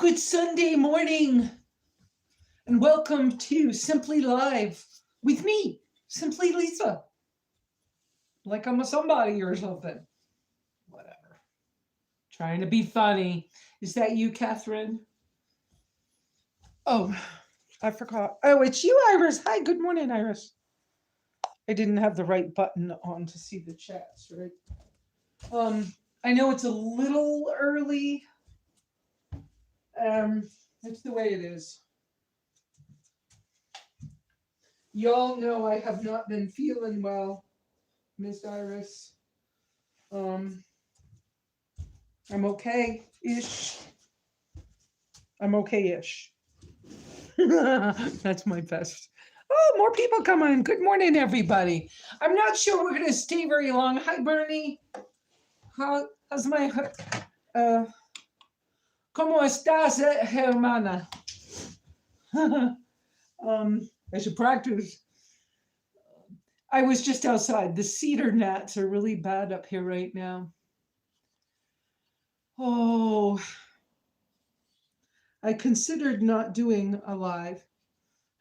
Good Sunday morning, and welcome to Simply Live with me, SimplyLesa. Like I'm a somebody or something. Whatever. Trying to be funny. Is that you, Catherine? Oh, I forgot. Oh, it's you, Iris. Hi, good morning, Iris. I didn't have the right button on to see the chats, right? I know it's a little early. It's the way it is. Y'all know I have not been feeling well, Miss Iris. Um, I'm okay-ish. I'm okay-ish. That's my best. Oh, more people coming. Good morning, everybody. I'm not sure we're gonna stay very long. Hi, Bernie. How's my ¿Cómo estás, hermana? I should practice. I was just outside. The cedar gnats are really bad up here right now. Oh, I considered not doing a live,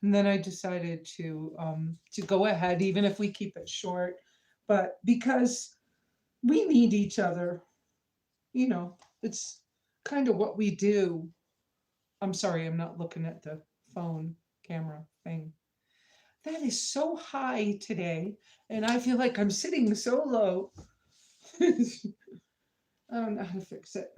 and then I decided to go ahead, even if we keep it short. But because we need each other, it's kind of what we do. I'm sorry, I'm not looking at the phone camera thing. That is so high today, and I feel like I'm sitting so low. I don't know how to fix it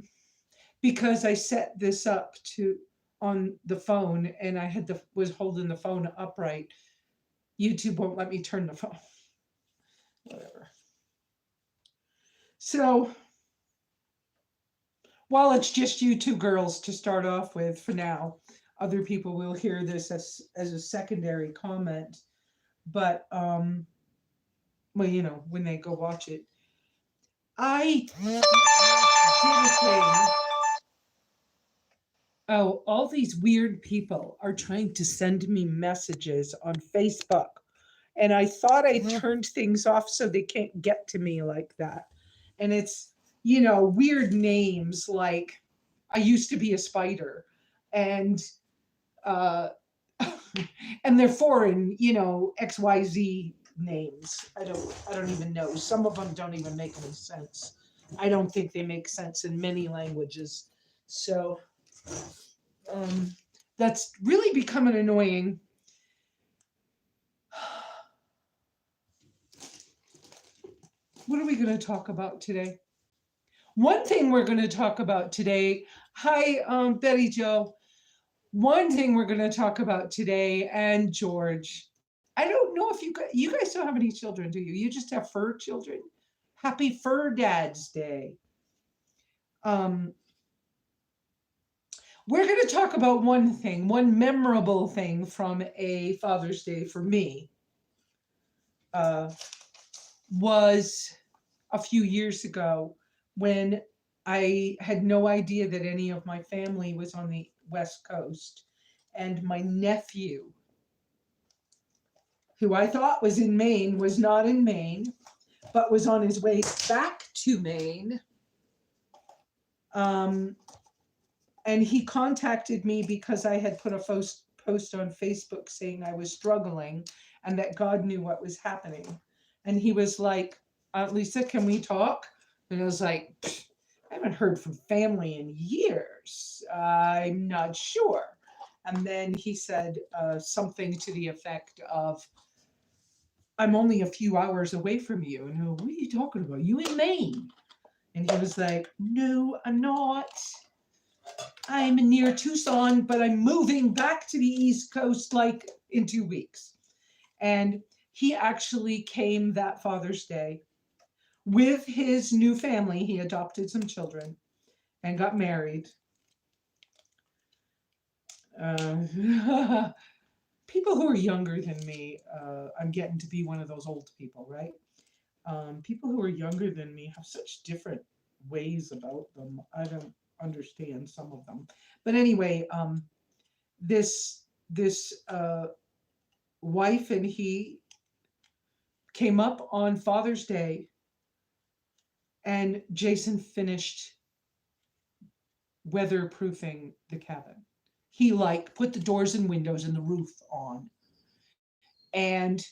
because I set this up to on the phone and I was holding the phone upright. YouTube won't let me turn the phone. Whatever. So while it's just you two girls to start off with for now, other people will hear this as a secondary comment. But well, when they go watch it, I did a thing. Oh, all these weird people are trying to send me messages on Facebook. And I thought I turned things off so they can't get to me like that. And it's, weird names like I used to be a spider. And uh and they're foreign, XYZ names. I don't even know. Some of them don't even make any sense. I don't think they make sense in many languages. So that's really becoming annoying. What are we going to talk about today? One thing we're going to talk about today. Hi, Betty Jo. One thing we're going to talk about today, and George. I don't know if you guys don't have any children, do you? You just have fur children. Happy Fur Dad's Day. We're going to talk about one thing, one memorable thing from a Father's Day for me. Was a few years ago when I had no idea that any of my family was on the West Coast. And my nephew, who I thought was in Maine, was not in Maine, but was on his way back to Maine. And he contacted me because I had put a post on Facebook saying I was struggling and that God knew what was happening. And he was like, Lesa, can we talk? And I was like, I haven't heard from family in years. I'm not sure. And then he said something to the effect of, I'm only a few hours away from you. And I go, what are you talking about? You in Maine? And he was like, no, I'm not. I'm near Tucson, but I'm moving back to the East Coast like in 2 weeks. And he actually came that Father's Day with his new family. He adopted some children and got married. People who are younger than me, I'm getting to be one of those old people, right? People who are younger than me have such different ways about them. I don't understand some of them. But anyway, this wife and he came up on Father's Day, and Jason finished weatherproofing the cabin. He like put the doors and windows and the roof on and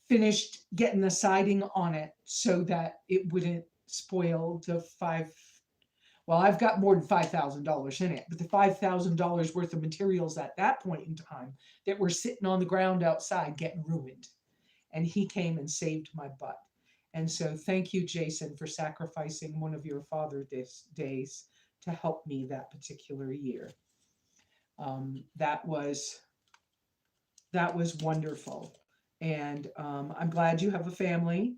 finished getting the siding on it so that it wouldn't spoil the five. Well, I've got more than $5,000 in it, but the $5,000 worth of materials at that point in time that were sitting on the ground outside getting ruined. And he came and saved my butt. And so thank you, Jason, for sacrificing one of your days to help me that particular year. That was wonderful. And I'm glad you have a family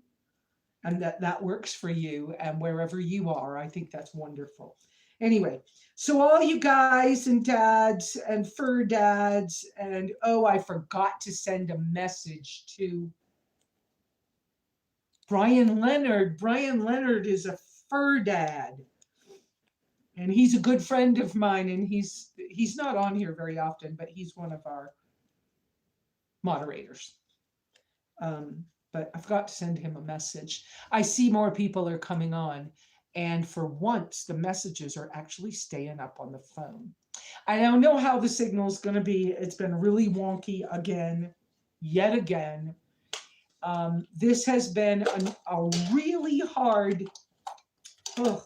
and that works for you and wherever you are. I think that's wonderful. Anyway, so all you guys and dads and fur dads, and oh, I forgot to send a message to Brian Leonard. Brian Leonard is a fur dad. And he's a good friend of mine, and he's not on here very often, but he's one of our moderators. But I forgot to send him a message. I see more people are coming on, and for once, the messages are actually staying up on the phone. I don't know how the signal's going to be. It's been really wonky again, yet again. This has been a really hard. Oh,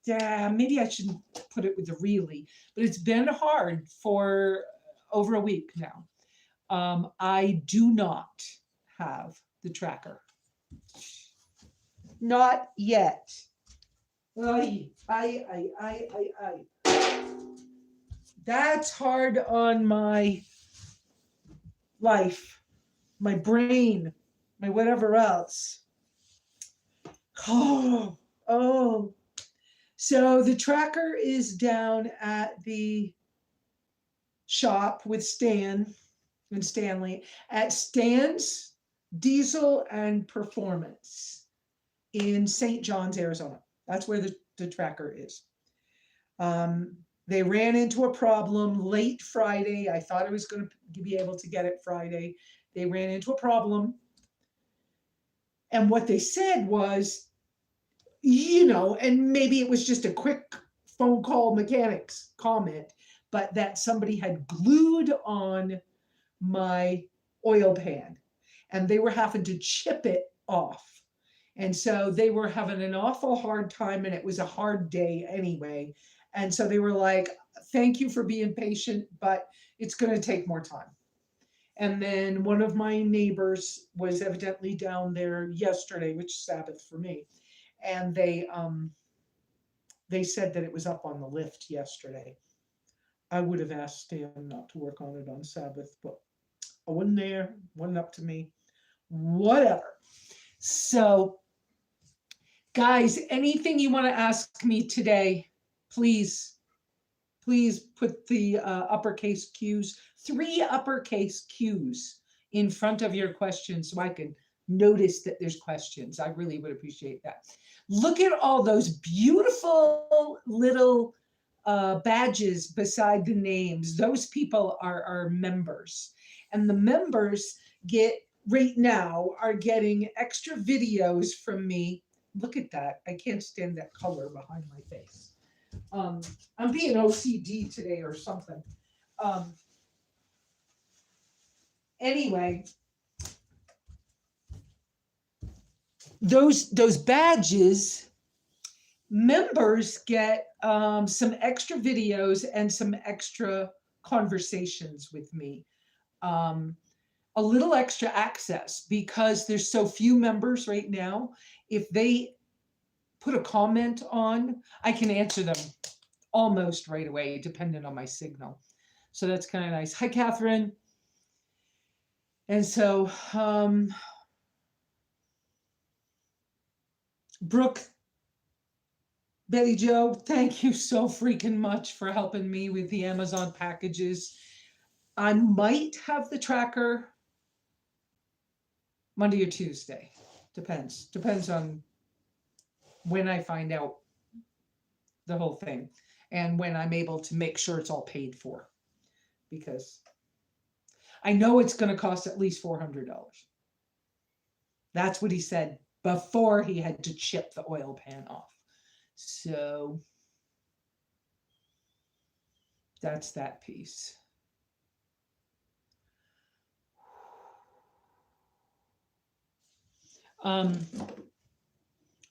yeah, maybe I shouldn't put it with the really, but it's been hard for over a week now. I do not have the tracker. Not yet. Ay. That's hard on my life, my brain, my whatever else. Oh. So the tracker is down at the shop with Stan and Stanley at Stan's Diesel and Performance in St. John's, Arizona. That's where the tracker is. They ran into a problem late Friday. I thought I was going to be able to get it Friday. They ran into a problem. And what they said was, and maybe it was just a quick phone call mechanic's comment, but that somebody had glued on my oil pan and they were having to chip it off. And so they were having an awful hard time, and it was a hard day anyway. And so they were like, thank you for being patient, but it's going to take more time. And then one of my neighbors was evidently down there yesterday, which is Sabbath for me. And they said that it was up on the lift yesterday. I would have asked Stan not to work on it on Sabbath, but I wasn't there, wasn't up to me, whatever. So, guys, anything you want to ask me today, please put the uppercase Qs, 3 uppercase Qs in front of your questions so I can notice that there's questions. I really would appreciate that. Look at all those beautiful little badges beside the names. Those people are members. And the members right now are getting extra videos from me. Look at that. I can't stand that color behind my face. I'm being OCD today or something. Anyway, those badges, members get some extra videos and some extra conversations with me. A little extra access because there's so few members right now. If they put a comment on, I can answer them almost right away, depending on my signal. So that's kind of nice. Hi, Catherine. And so, Brooke, Betty Joe, thank you so freaking much for helping me with the Amazon packages. I might have the tracker Monday or Tuesday. Depends on when I find out the whole thing and when I'm able to make sure it's all paid for, because I know it's going to cost at least $400. That's what he said before he had to chip the oil pan off. So That's that piece. Um,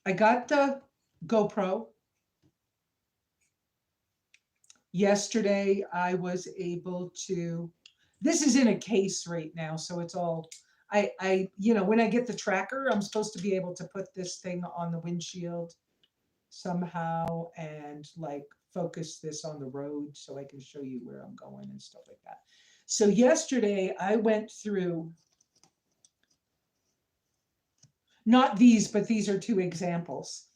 I got the GoPro. Yesterday, I was able to, this is in a case right now, so it's all, when I get the tracker, I'm supposed to be able to put this thing on the windshield somehow and like focus this on the road so I can show you where I'm going and stuff like that. So yesterday I went through, not these, but these are two examples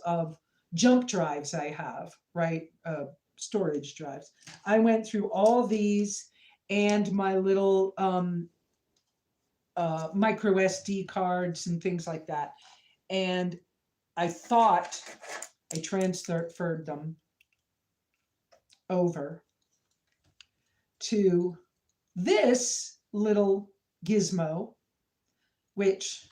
of jump drives I have, right? Storage drives. I went through all these and my little micro SD cards and things like that. And I thought I transferred them over to this little gizmo, which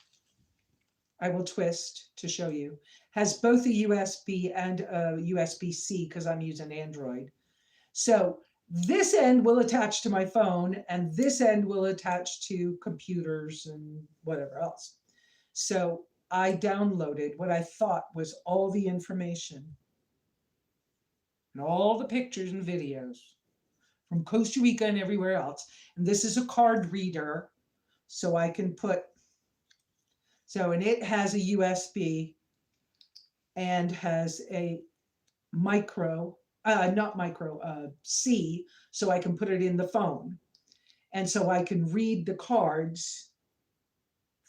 I will twist to show you, has both a USB and a USB-C because I'm using Android. So this end will attach to my phone and this end will attach to computers and whatever else. So I downloaded what I thought was all the information and all the pictures and videos from Costa Rica and everywhere else. And this is a card reader, so I can put, and it has a USB and has a C, so I can put it in the phone. And so I can read the cards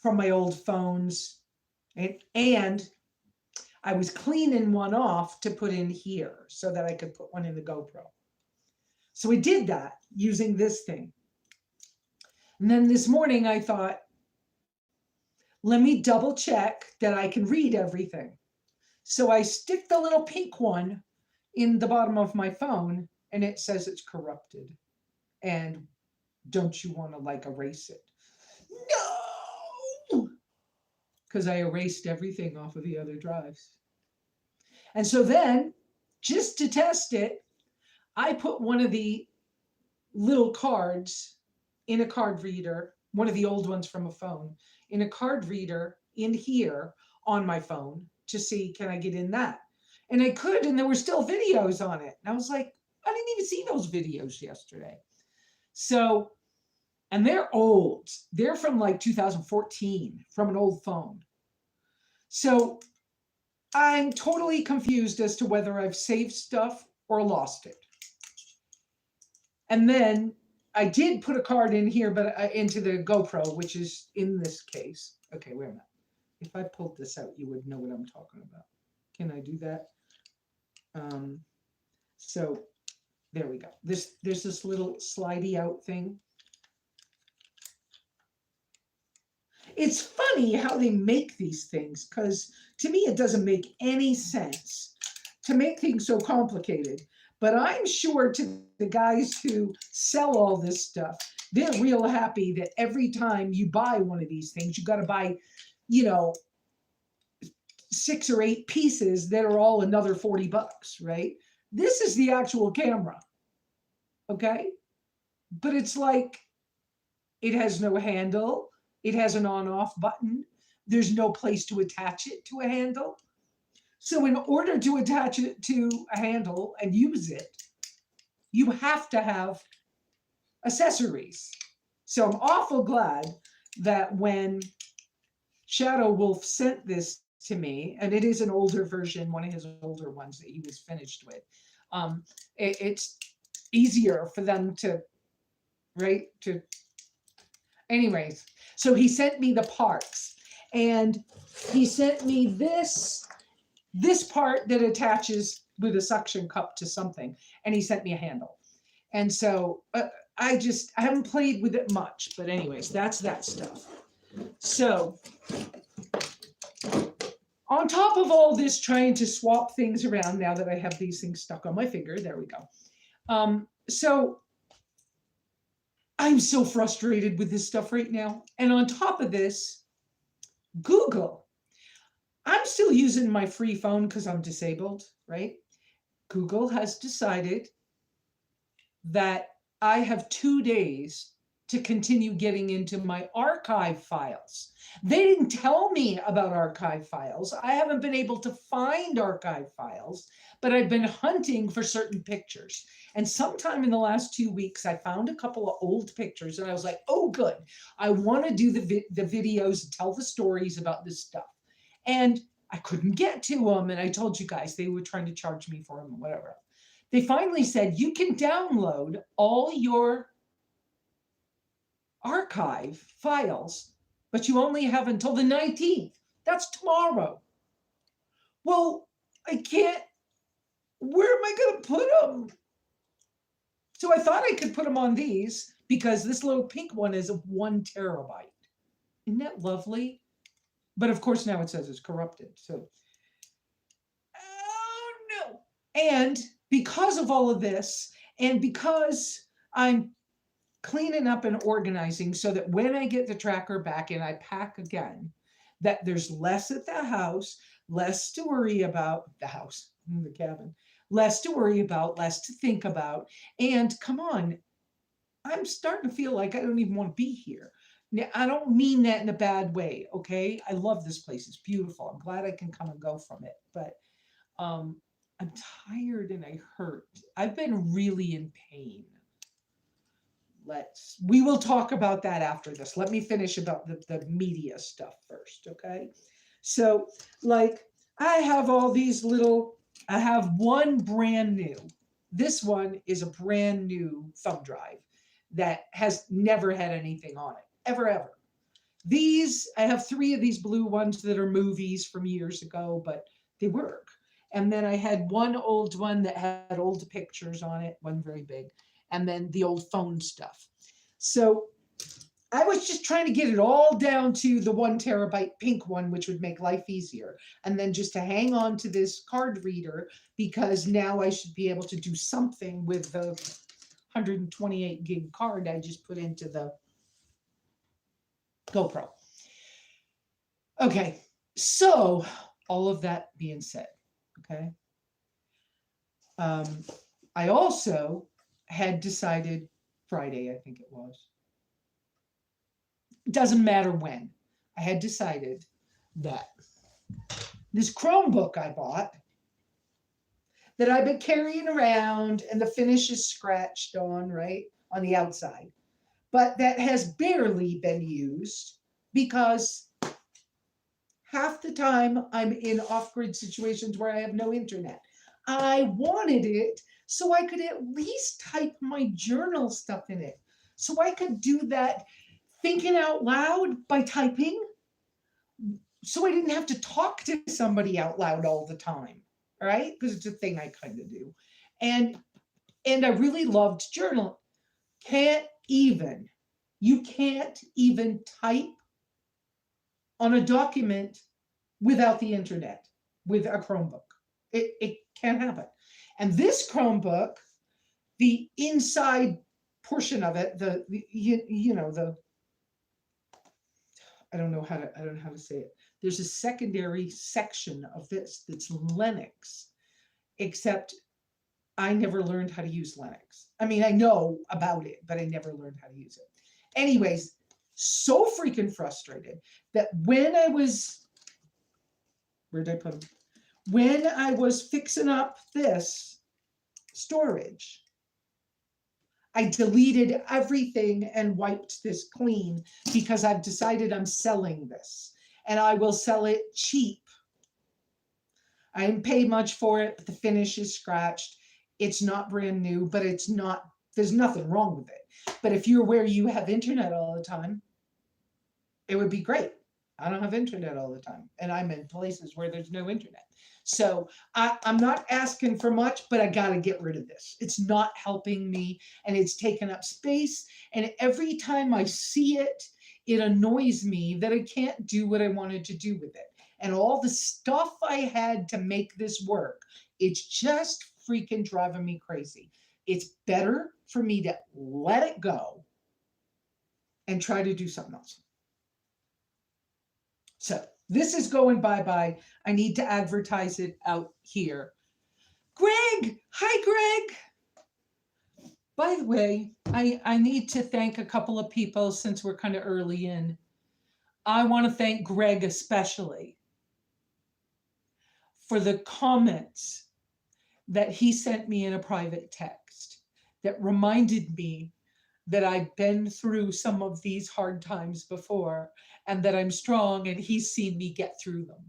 from my old phones. And I was cleaning one off to put in here so that I could put one in the GoPro. So we did that using this thing. And then this morning I thought, let me double check that I can read everything. So I stick the little pink one in the bottom of my phone and it says it's corrupted. And don't you want to like erase it? No! Because I erased everything off of the other drives. And so then, just to test it, I put one of the little cards in a card reader, one of the old ones from a phone, in a card reader in here on my phone to see, can I get in that? And I could, and there were still videos on it. And I was like, I didn't even see those videos yesterday. So, and they're old. They're from like 2014, from an old phone. So I'm totally confused as to whether I've saved stuff or lost it. And then I did put a card in here, but into the GoPro, which is in this case. Okay, wait a minute. If I pulled this out, you would know what I'm talking about. Can I do that? So there we go. There's this little slidey out thing. It's funny how they make these things, because to me it doesn't make any sense to make things so complicated. But I'm sure to the guys who sell all this stuff, they're real happy that every time you buy one of these things, you got to buy, 6 or 8 pieces that are all another $40, right? This is the actual camera, okay? But it's like, it has no handle. It has an on-off button. There's no place to attach it to a handle. So in order to attach it to a handle and use it, you have to have accessories. So I'm awful glad that when Shadow Wolf sent this to me, and it is an older version, one of his older ones that he was finished with, it's easier for them to, right, to, anyways. So he sent me the parts, and he sent me this part that attaches with a suction cup to something, and he sent me a handle. And so I haven't played with it much, but anyways, that's that stuff. So on top of all this, trying to swap things around now that I have these things stuck on my finger, there we go. So I'm so frustrated with this stuff right now. And on top of this, Google. I'm still using my free phone because I'm disabled, right? Google has decided that I have 2 days to continue getting into my archive files. They didn't tell me about archive files. I haven't been able to find archive files, but I've been hunting for certain pictures. And sometime in the last 2 weeks, I found a couple of old pictures and I was like, oh, good. I want to do the videos and tell the stories about this stuff. And I couldn't get to them. And I told you guys they were trying to charge me for them and whatever. They finally said, you can download all your archive files, but you only have until the 19th. That's tomorrow. Well, I can't. Where am I going to put them? So I thought I could put them on these because this little pink one is 1 terabyte. Isn't that lovely? But of course now it says it's corrupted. So, oh no. And because of all of this, and because I'm cleaning up and organizing so that when I get the tracker back and I pack again, that there's less at the house, less to worry about, the house, the cabin, less to worry about, less to think about. And come on, I'm starting to feel like I don't even want to be here. Now, I don't mean that in a bad way, okay? I love this place. It's beautiful. I'm glad I can come and go from it. But I'm tired and I hurt. I've been really in pain. We will talk about that after this. Let me finish about the media stuff first, okay? So, like, I have all these little, I have one brand new. This one is a brand new thumb drive that has never had anything on it, ever. These, I have 3 of these blue ones that are movies from years ago, but they work. And then I had one old one that had old pictures on it, one very big, and then the old phone stuff. So I was just trying to get it all down to the 1 terabyte pink one, which would make life easier. And then just to hang on to this card reader, because now I should be able to do something with the 128 gig card I just put into the GoPro. Okay, so all of that being said, okay, I also had decided Friday, I think it was. It doesn't matter when. I had decided that this Chromebook I bought that I've been carrying around and the finish is scratched on, right, on the outside, but that has barely been used because half the time I'm in off-grid situations where I have no internet. I wanted it so I could at least type my journal stuff in it. So I could do that thinking out loud by typing. So I didn't have to talk to somebody out loud all the time, all right? Because it's a thing I kind of do. And I really loved journaling. You can't even type on a document without the internet, with a Chromebook. It can't happen. And this Chromebook, the inside portion of it, I don't know how to say it. There's a secondary section of this that's Linux, except I never learned how to use Linux. I mean, I know about it, but I never learned how to use it. Anyways, so freaking frustrated that when I was, where'd I put them? When I was fixing up this storage, I deleted everything and wiped this clean because I've decided I'm selling this and I will sell it cheap. I didn't pay much for it, but the finish is scratched. It's not brand new, but there's nothing wrong with it. But if you're where you have internet all the time, it would be great. I don't have internet all the time, and I'm in places where there's no internet. So I'm not asking for much, but I got to get rid of this. It's not helping me, and it's taking up space. And every time I see it, it annoys me that I can't do what I wanted to do with it. And all the stuff I had to make this work, it's just freaking driving me crazy. It's better for me to let it go and try to do something else. So this is going bye-bye. I need to advertise it out here. Greg! Hi, Greg! By the way, I need to thank a couple of people since we're kind of early in. I want to thank Greg especially for the comments that he sent me in a private text that reminded me that I've been through some of these hard times before and that I'm strong and he's seen me get through them.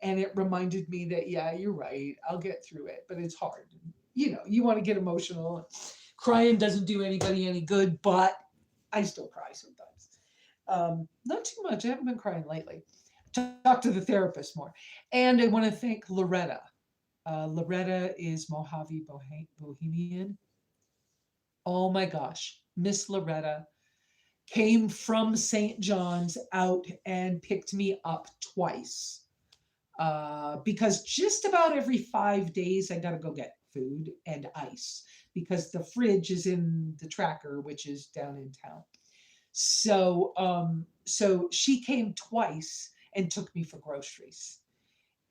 And it reminded me that, yeah, you're right. I'll get through it, but it's hard. You know, you want to get emotional. Crying doesn't do anybody any good, but I still cry sometimes. Not too much. I haven't been crying lately. Talk to the therapist more. And I want to thank Loretta. Loretta is Mojave Bohemian. Oh my gosh, Miss Loretta came from St. John's out and picked me up twice. Because just about every 5 days, I got to go get food and ice because the fridge is in the tracker, which is down in town. So she came twice and took me for groceries.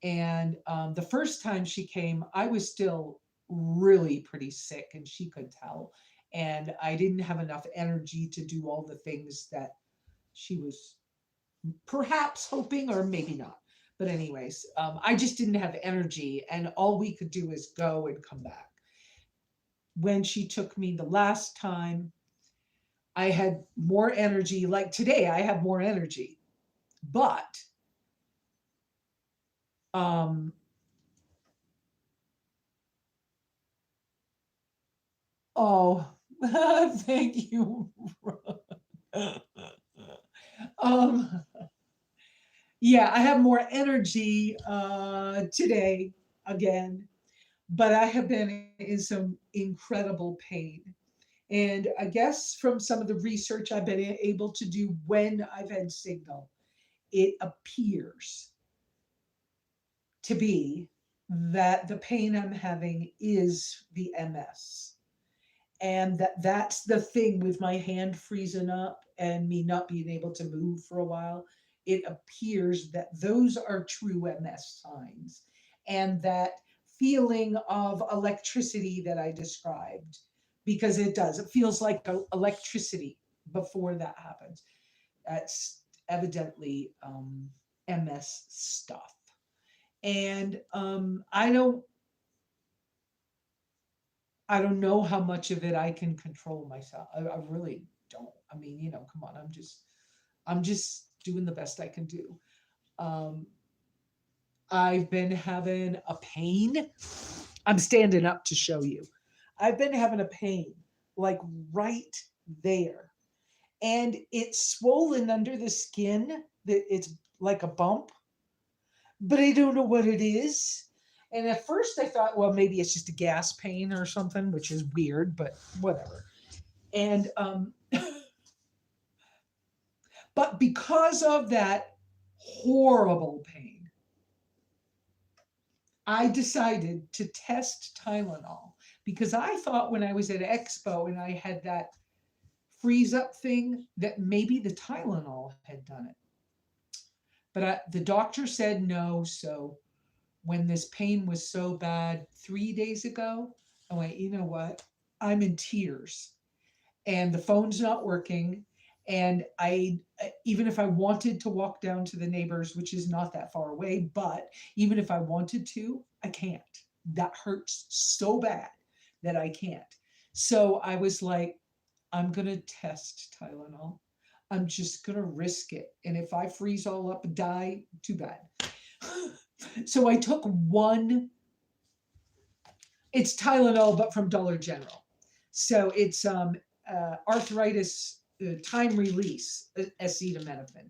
And the first time she came, I was still really pretty sick, and she could tell. And I didn't have enough energy to do all the things that she was perhaps hoping, or maybe not. But, anyways, I just didn't have energy, and all we could do is go and come back. When she took me the last time, I had more energy. Like today, I have more energy. But um, oh, thank you. um, yeah, I have more energy today again, but I have been in some incredible pain. And I guess from some of the research I've been able to do when I've had signal, it appears to be that the pain I'm having is the MS. And that's the thing with my hand freezing up and me not being able to move for a while. It appears that those are true MS signs, and that feeling of electricity that I described, because it does, it feels like electricity before that happens. That's evidently MS stuff. And I don't know how much of it I can control myself. I really don't. I mean, come on. I'm just doing the best I can do. Um, I've been having a pain. I'm standing up to show you. I've been having a pain like right there, and it's swollen under the skin. That it's like a bump, but I don't know what it is. And at first I thought, well, maybe it's just a gas pain or something, which is weird, but whatever. And but because of that horrible pain, I decided to test Tylenol because I thought when I was at Expo and I had that freeze up thing that maybe the Tylenol had done it. But the doctor said no. So when this pain was so bad 3 days ago, I went, you know what? I'm in tears and the phone's not working. And even if I wanted to walk down to the neighbors, which is not that far away, but even if I wanted to, I can't. That hurts so bad that I can't. So I was like, I'm going to test Tylenol. I'm just going to risk it. And if I freeze all up and die, too bad. So I took one. It's Tylenol, but from Dollar General. So it's arthritis time release acetaminophen,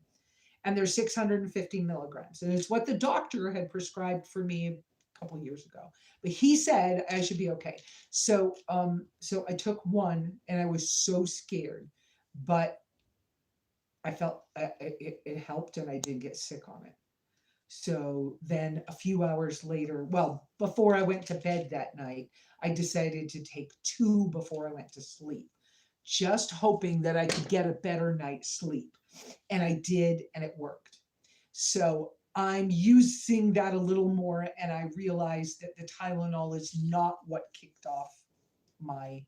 and there's 650 milligrams, and it's what the doctor had prescribed for me a couple of years ago. But he said I should be okay. So I took one, and I was so scared, but I felt it helped, and I didn't get sick on it. So then a few hours later, well, before I went to bed that night, I decided to take two before I went to sleep, just hoping that I could get a better night's sleep. And I did, and it worked. So I'm using that a little more, and I realized that the Tylenol is not what kicked off my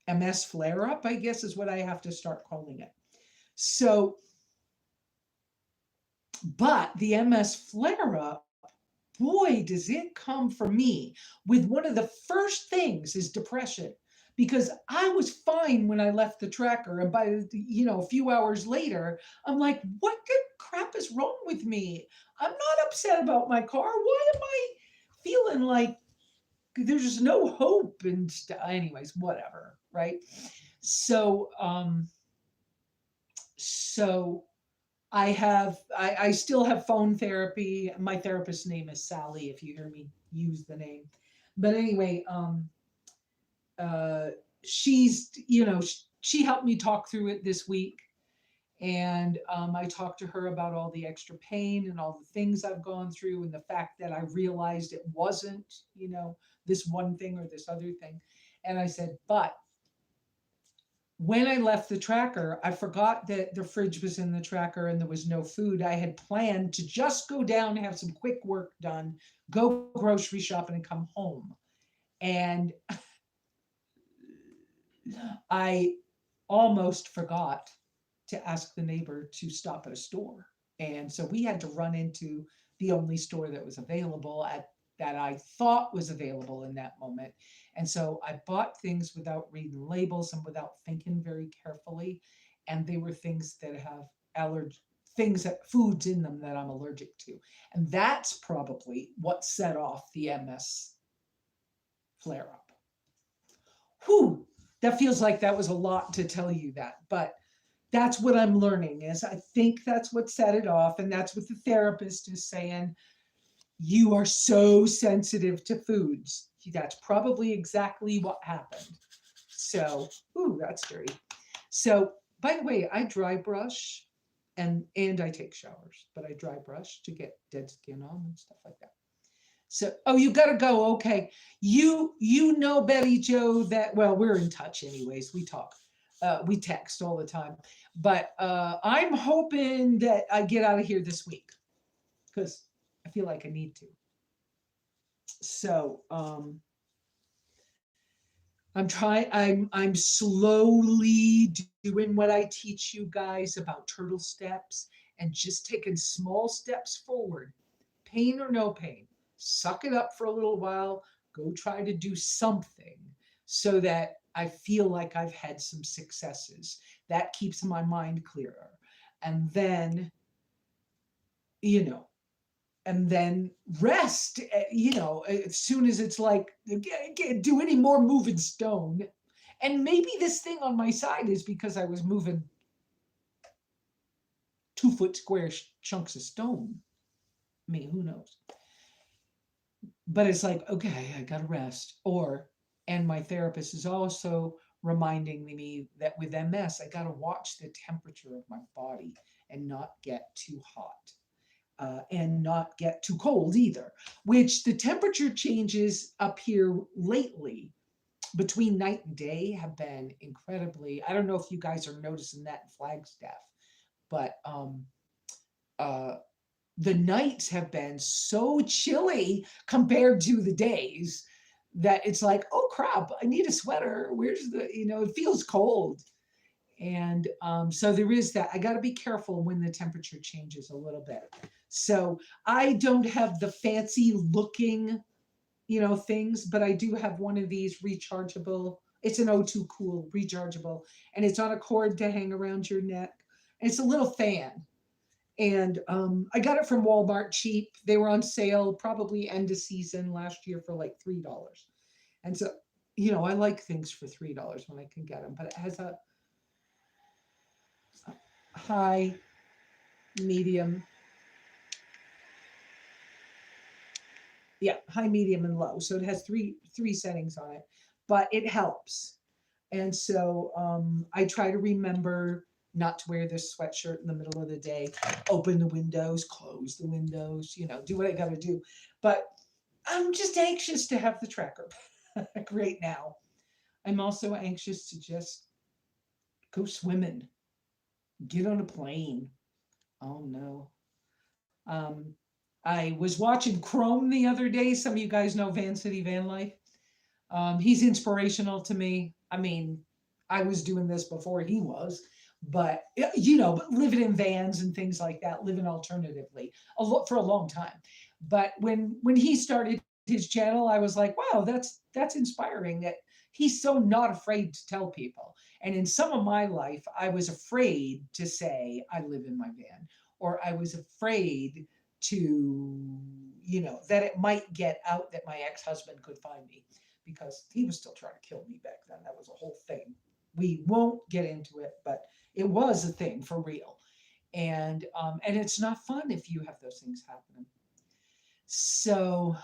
MS flare up, I guess is what I have to start calling it. So, but the MS flare up, boy, does it come for me with one of the first things is depression. Because I was fine when I left the tracker, and by a few hours later, I'm like, what the crap is wrong with me? I'm not upset about my car. Why am I feeling like there's no hope and anyways, whatever, right? So, so I still have phone therapy. My therapist's name is Sally, if you hear me use the name. But anyway, uh, she helped me talk through it this week. And I talked to her about all the extra pain and all the things I've gone through, and the fact that I realized it wasn't, this one thing or this other thing. And I said, but when I left the tracker, I forgot that the fridge was in the tracker and there was no food. I had planned to just go down, have some quick work done, go grocery shopping, and come home. And I almost forgot to ask the neighbor to stop at a store. And so we had to run into the only store that was available at that I thought was available in that moment. And so I bought things without reading labels and without thinking very carefully. And they were things that have allergy things that foods in them that I'm allergic to. And that's probably what set off the MS flare up. Whew, that feels like that was a lot to tell you that, but that's what I'm learning is I think that's what set it off. And that's what the therapist is saying. You are so sensitive to foods. That's probably exactly what happened. So, ooh, that's dirty. So, by the way, I dry brush and I take showers, but I dry brush to get dead skin on and stuff like that. So, oh, you got to go. Okay. You know, Betty Joe, that, well, we're in touch anyways. We talk. We text all the time. But I'm hoping that I get out of here this week because I feel like I need to. So, I'm slowly doing what I teach you guys about turtle steps and just taking small steps forward, pain or no pain. Suck it up for a little while, go try to do something so that I feel like I've had some successes. That keeps my mind clearer. And then, you know, and then rest, as soon as it's like, can't do any more moving stone. And maybe this thing on my side is because I was moving 2 foot square chunks of stone. I mean, who knows? But it's like, okay, I got to rest. And my therapist is also reminding me that with MS, I got to watch the temperature of my body and not get too hot. And not get too cold either, which the temperature changes up here lately between night and day have been incredibly. I don't know if you guys are noticing that in Flagstaff, but uh, the nights have been so chilly compared to the days that it's like, oh crap, I need a sweater. Where's it feels cold. And so there is that. I got to be careful when the temperature changes a little bit. So I don't have the fancy looking, things, but I do have one of these rechargeable. It's an O2 Cool rechargeable, and it's on a cord to hang around your neck. And it's a little fan. And I got it from Walmart cheap. They were on sale probably end of season last year for like $3. And so, I like things for $3 when I can get them, but it has a high, medium, high, medium, and low. So it has three settings on it, but it helps. And so I try to remember not to wear this sweatshirt in the middle of the day. Open the windows, close the windows, do what I got to do. But I'm just anxious to have the tracker like right now. I'm also anxious to just go swimming, get on a plane. Oh no. I was watching Chrome the other day. Some of you guys know Van City Van Life. He's inspirational to me. I mean, I was doing this before he was, but you know, but living in vans and things like that, living alternatively for a long time. But when he started his channel, I was like, wow, that's inspiring that he's so not afraid to tell people. And in some of my life, I was afraid to say I live in my van, or I was afraid to, you know, that it might get out that my ex-husband could find me, because he was still trying to kill me back then. That was a whole thing. We won't get into it, but it was a thing for real. And it's not fun if you have those things happening. So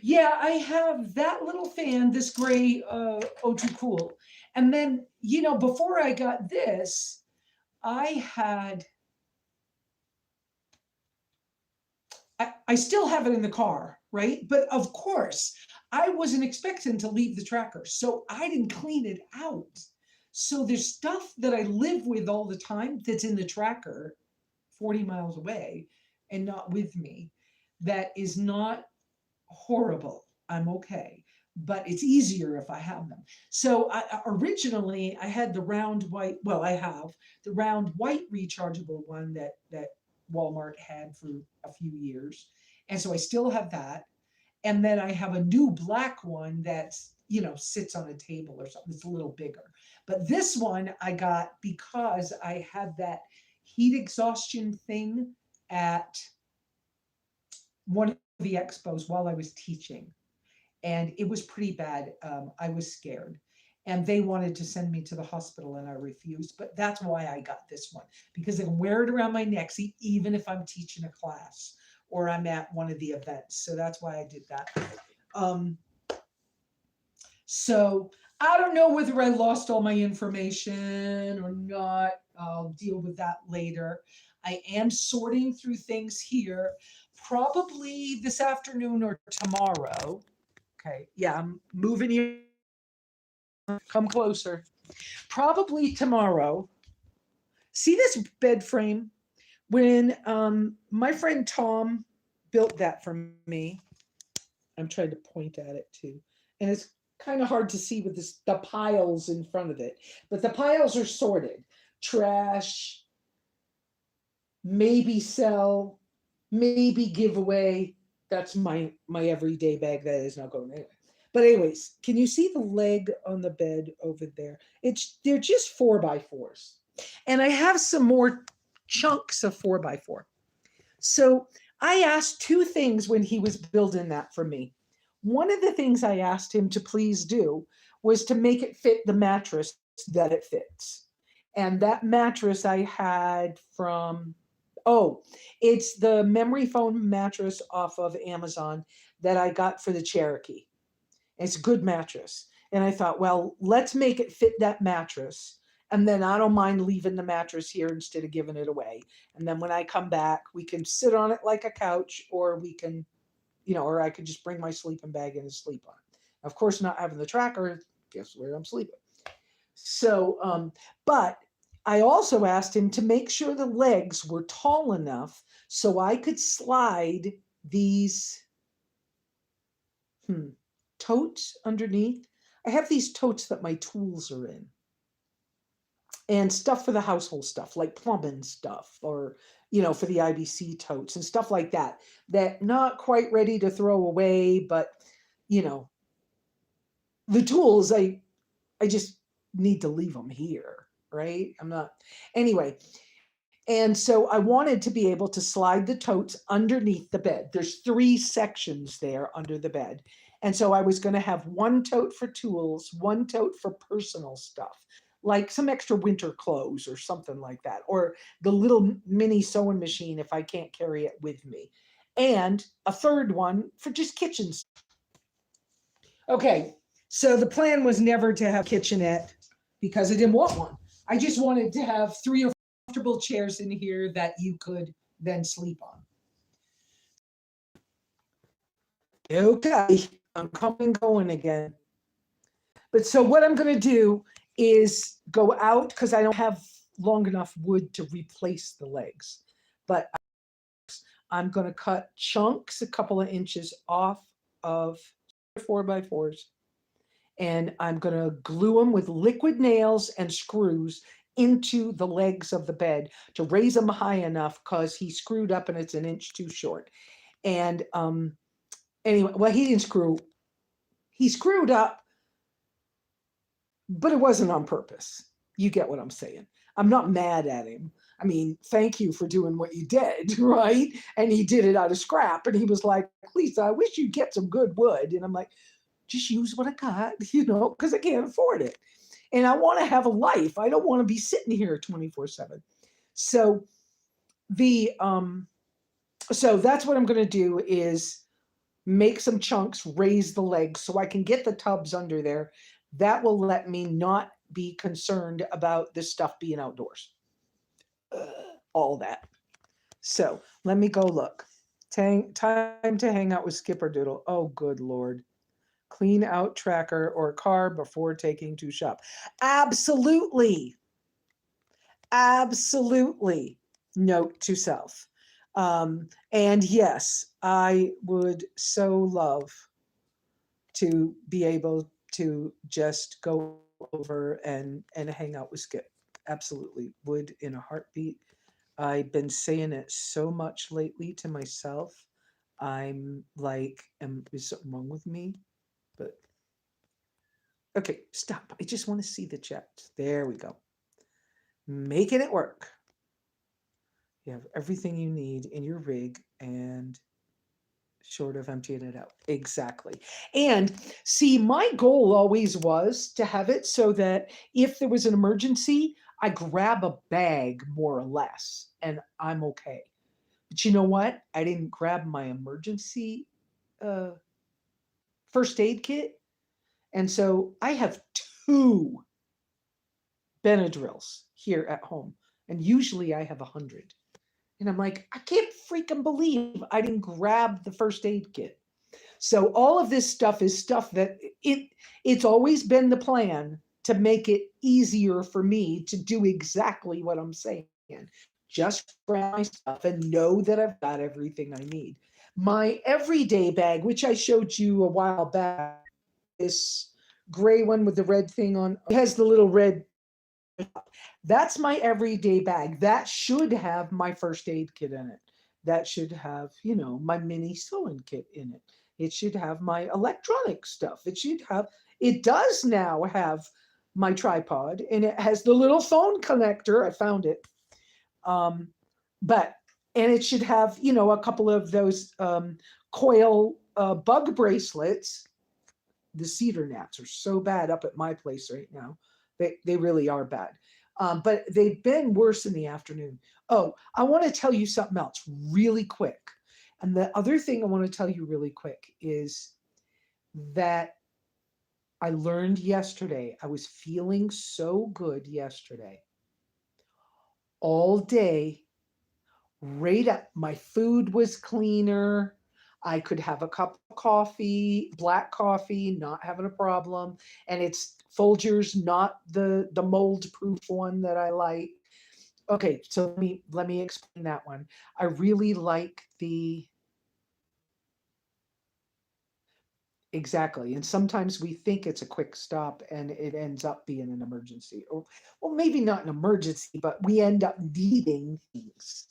yeah, I have that little fan, this gray O2 Cool. And then, you know, before I got this, I had, I still have it in the car, right? But of course, I wasn't expecting to leave the tracker, so I didn't clean it out. So there's stuff that I live with all the time that's in the tracker 40 miles away and not with me, that is not horrible. I'm okay. But it's easier if I have them. So originally I had the round white, well, I have the round white rechargeable one that Walmart had for a few years. And so I still have that. And then I have a new black one that's, you know, sits on a table or something. It's a little bigger. But this one I got because I had that heat exhaustion thing at one of the expos while I was teaching. And it was pretty bad. I was scared. And they wanted to send me to the hospital and I refused. But that's why I got this one, because I can wear it around my neck, even if I'm teaching a class or I'm at one of the events. So that's why I did that. So I don't know whether I lost all my information or not. I'll deal with that later. I am sorting through things here, probably this afternoon or tomorrow. Okay, yeah, I'm moving you. Come closer. Probably tomorrow. See this bed frame? When my friend Tom built that for me, I'm trying to point at it too, and it's kind of hard to see with the piles in front of it, but the piles are sorted: trash, maybe sell, maybe give away. That's my everyday bag that is not going anywhere. But anyways, can you see the leg on the bed over there? They're just 4x4s, and I have some more chunks of 4x4. So I asked two things when he was building that for me. One of the things I asked him to please do was to make it fit the mattress that it fits. And that mattress I had from, oh, it's the memory foam mattress off of Amazon that I got for the Cherokee. It's a good mattress. And I thought, well, let's make it fit that mattress. And then I don't mind leaving the mattress here instead of giving it away. And then when I come back, we can sit on it like a couch, or we can, you know, or I could just bring my sleeping bag in and sleep on it. Of course, not having the tracker, guess where I'm sleeping. So, but I also asked him to make sure the legs were tall enough so I could slide these totes underneath. I have these totes that my tools are in, and stuff for the household stuff, like plumbing stuff, or, you know, for the IBC totes and stuff like that, that not quite ready to throw away, but, you know, the tools, I just need to leave them here, right? I'm not, anyway. And so I wanted to be able to slide the totes underneath the bed. There's 3 sections there under the bed. And so I was going to have one tote for tools, one tote for personal stuff, like some extra winter clothes or something like that, or the little mini sewing machine if I can't carry it with me, and a third one for just kitchen stuff. Okay, so the plan was never to have a kitchenette because I didn't want one. I just wanted to have 3 or 4 comfortable chairs in here that you could then sleep on. Okay, I'm coming going again. But so what I'm going to do is go out, because I don't have long enough wood to replace the legs. But I'm going to cut chunks a couple of inches off of 4x4s. and I'm going to glue them with liquid nails and screws into the legs of the bed to raise them high enough because he screwed up and it's an inch too short. And anyway, well, he screwed up, but it wasn't on purpose. You get what I'm saying. I'm not mad at him. I mean, thank you for doing what you did, right? And he did it out of scrap. And he was like, Lesa, I wish you'd get some good wood. And I'm like, just use what I got, because I can't afford it. And I want to have a life. I don't want to be sitting here 24/7. So so that's what I'm going to do is make some chunks, raise the legs so I can get the tubs under there. That will let me not be concerned about this stuff being outdoors. All that. So let me go look. Time to hang out with Skipper Doodle. Oh, good Lord. Clean out tracker or car before taking to shop. Absolutely. Absolutely. Note to self. And yes, I would so love to be able to just go over and hang out with Skip. Absolutely. Would in a heartbeat. I've been saying it so much lately to myself. I'm like, is something wrong with me? But okay, stop. I just want to see the chat. There we go. Making it work. You have everything you need in your rig and short of emptying it out. Exactly. And see, my goal always was to have it so that if there was an emergency, I grab a bag more or less and I'm okay. But you know what? I didn't grab my emergency first aid kit. And so I have 2 Benadryls here at home. And usually I have 100. And I'm like, I can't freaking believe I didn't grab the first aid kit. So all of this stuff is stuff that it's always been the plan to make it easier for me to do exactly what I'm saying. Just grab my stuff and know that I've got everything I need. My everyday bag, which I showed you a while back, this gray one with the red thing on, it has the little red. That's my everyday bag. That should have my first aid kit in it. That should have, my mini sewing kit in it. It should have my electronic stuff. It does now have my tripod and it has the little phone connector. I found it. And it should have, a couple of those coil bug bracelets. The cedar gnats are so bad up at my place right now. They really are bad. But they've been worse in the afternoon. Oh, I want to tell you something else really quick. And the other thing I want to tell you really quick is that I learned yesterday. I was feeling so good yesterday. All day, right up. My food was cleaner. I could have a cup of coffee, black coffee, not having a problem. And it's Folgers, not the mold proof one that I like. Okay, so let me explain that one. I really like exactly. And sometimes we think it's a quick stop and it ends up being an emergency. Or well, maybe not an emergency, but we end up needing things.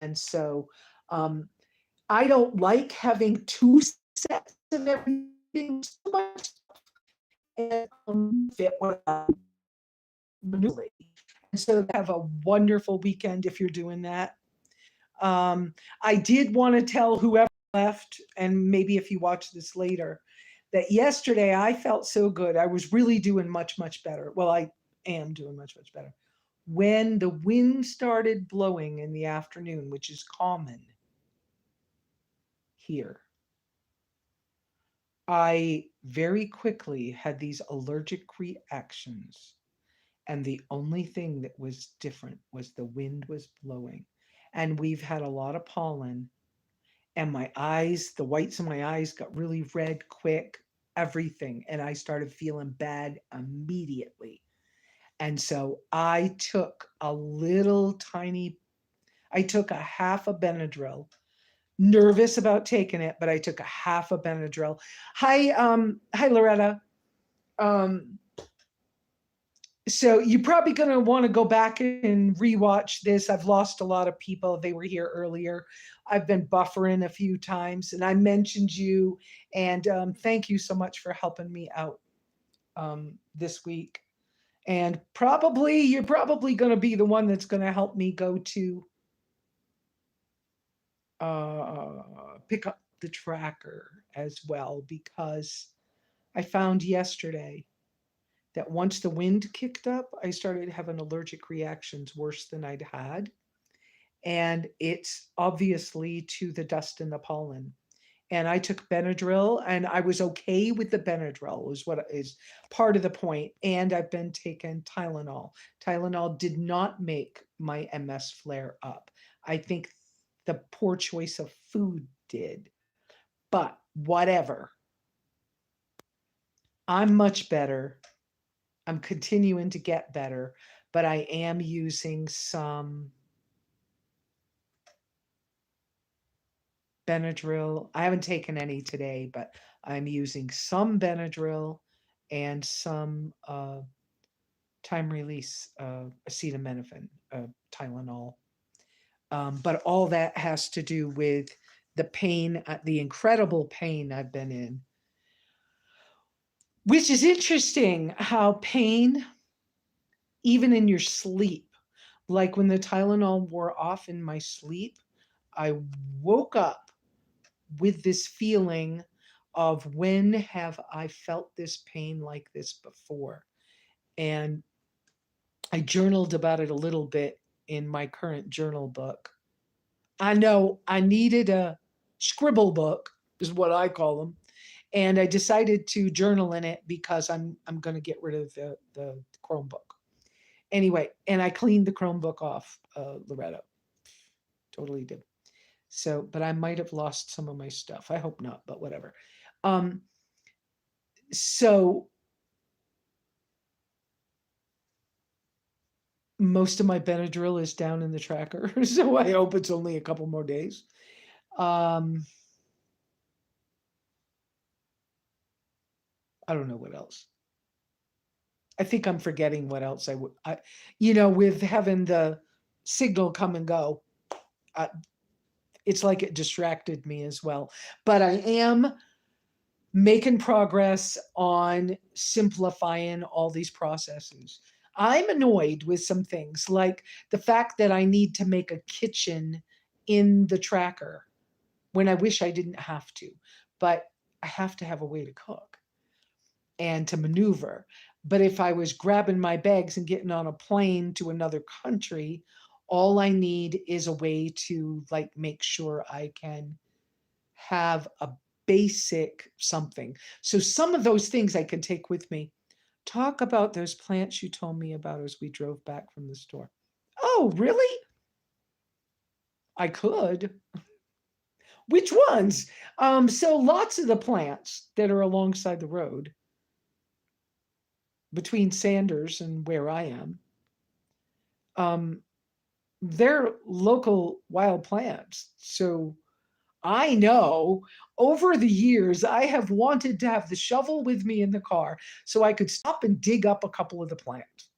And so I don't like having 2 sets of everything so much and fit what I'm maneuvering. And so have a wonderful weekend if you're doing that. I did want to tell whoever left, and maybe if you watch this later, that yesterday I felt so good. I was really doing much, much better. Well, I am doing much, much better. When the wind started blowing in the afternoon, which is common here, I very quickly had these allergic reactions. And the only thing that was different was the wind was blowing. And we've had a lot of pollen. And my eyes, the whites of my eyes got really red quick, everything. And I started feeling bad immediately. And so I took I took a half a Benadryl, nervous about taking it, but I took a half a Benadryl. Hi, Loretta. Um, so you're probably going to want to go back and rewatch this. I've lost a lot of people. They were here earlier. I've been buffering a few times, and I mentioned you. And thank you so much for helping me out this week. And probably you're probably going to be the one that's going to help me go to pick up the tracker as well, because I found yesterday that once the wind kicked up, I started having allergic reactions worse than I'd had. And it's obviously to the dust and the pollen. And I took Benadryl, and I was okay with the Benadryl, is what is part of the point. And I've been taking Tylenol. Tylenol did not make my MS flare up. I think the poor choice of food did. But whatever. I'm much better. I'm continuing to get better, but I am using some Benadryl. I haven't taken any today, but I'm using some Benadryl and some time release acetaminophen, Tylenol. But all that has to do with the pain, the incredible pain I've been in, which is interesting how pain, even in your sleep, like when the Tylenol wore off in my sleep, I woke up with this feeling of, when have I felt this pain like this before? And I journaled about it a little bit in my current journal book. I know I needed a scribble book, is what I call them. And I decided to journal in it because I'm going to get rid of the Chromebook. Anyway, and I cleaned the Chromebook off, Loretta. Totally did. So, but I might have lost some of my stuff. I hope not, but whatever. Um, so most of my Benadryl is down in the tracker, so I hope it's only a couple more days. Um, I don't know what else. I think I'm forgetting what else I would. With having the signal come and go, it's like it distracted me as well. But I am making progress on simplifying all these processes. I'm annoyed with some things, like the fact that I need to make a kitchen in the tracker when I wish I didn't have to. But I have to have a way to cook and to maneuver. But if I was grabbing my bags and getting on a plane to another country, all I need is a way to, like, make sure I can have a basic something. So some of those things I can take with me. Talk about those plants you told me about as we drove back from the store. Oh, really? I could. Which ones? So lots of the plants that are alongside the road between Sanders and where I am, um, they're local wild plants. So I know over the years, I have wanted to have the shovel with me in the car so I could stop and dig up a couple of the plants.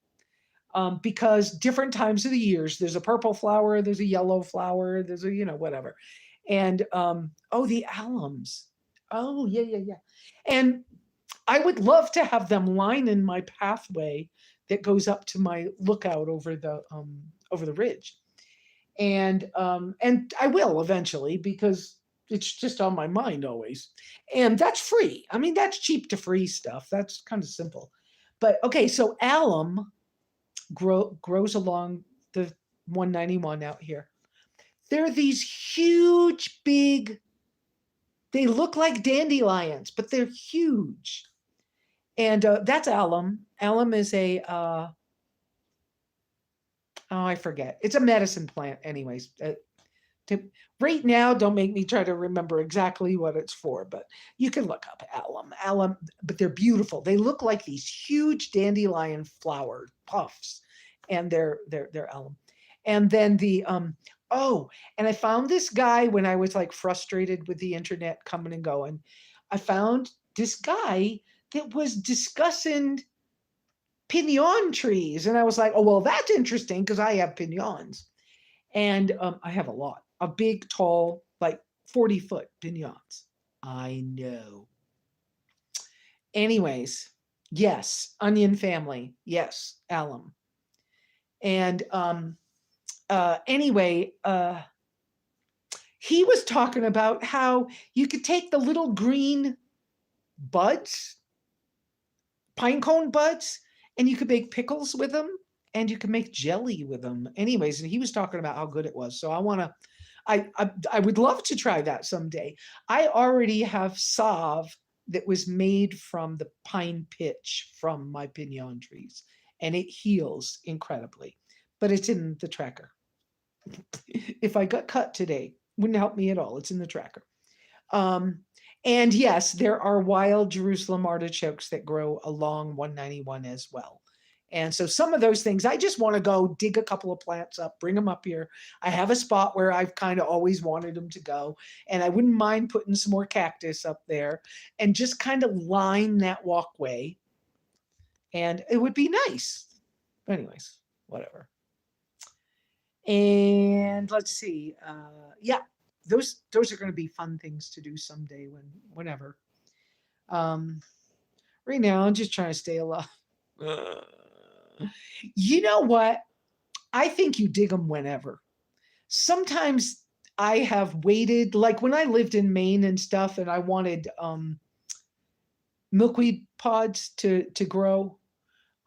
Because different times of the years, there's a purple flower, there's a yellow flower, there's a, whatever. And, oh, the alums. Oh, yeah, yeah, yeah. And I would love to have them line in my pathway that goes up to my lookout over the ridge. And I will eventually, because it's just on my mind always. And that's free. I mean, that's cheap to free stuff. That's kind of simple. But okay, so alum grows along the 191 out here. They're these huge, big, they look like dandelions, but they're huge. And that's alum. Alum is I forget. It's a medicine plant, anyways. Right now, don't make me try to remember exactly what it's for, but you can look up alum. Alum, but they're beautiful. They look like these huge dandelion flower puffs, and they're alum. And then and I found this guy when I was like frustrated with the internet coming and going. I found this guy that was discussing pinon trees. And I was like, oh, well, that's interesting because I have pinons. And I have a lot, a big, tall, like 40-foot pinons. I know. Anyways, yes, onion family. Yes, alum. And anyway, he was talking about how you could take the little green buds, pine cone buds, and you could make pickles with them, and you can make jelly with them. Anyways, and he was talking about how good it was. So I would love to try that someday. I already have salve that was made from the pine pitch from my pinon trees, and it heals incredibly. But it's in the tracker. If I got cut today, wouldn't help me at all. It's in the tracker. Um, and yes, there are wild Jerusalem artichokes that grow along 191 as well. And so some of those things, I just want to go dig a couple of plants up, bring them up here. I have a spot where I've kind of always wanted them to go. And I wouldn't mind putting some more cactus up there and just kind of line that walkway. And it would be nice. But anyways, whatever. And let's see. Yeah, those are going to be fun things to do someday whenever. Right now, I'm just trying to stay alive. You know what? I think you dig them whenever. Sometimes I have waited, like when I lived in Maine and stuff, and I wanted milkweed pods to grow.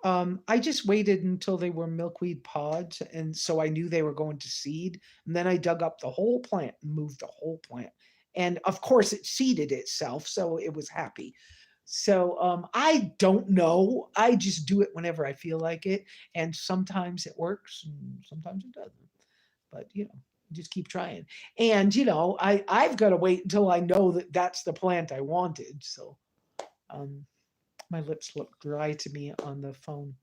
I just waited until they were milkweed pods, and so I knew they were going to seed. And then I dug up the whole plant and moved the whole plant. And of course, it seeded itself, so it was happy. So I don't know. I just do it whenever I feel like it, and sometimes it works, and sometimes it doesn't. But just keep trying. And I've got to wait until I know that that's the plant I wanted. So. My lips look dry to me on the phone.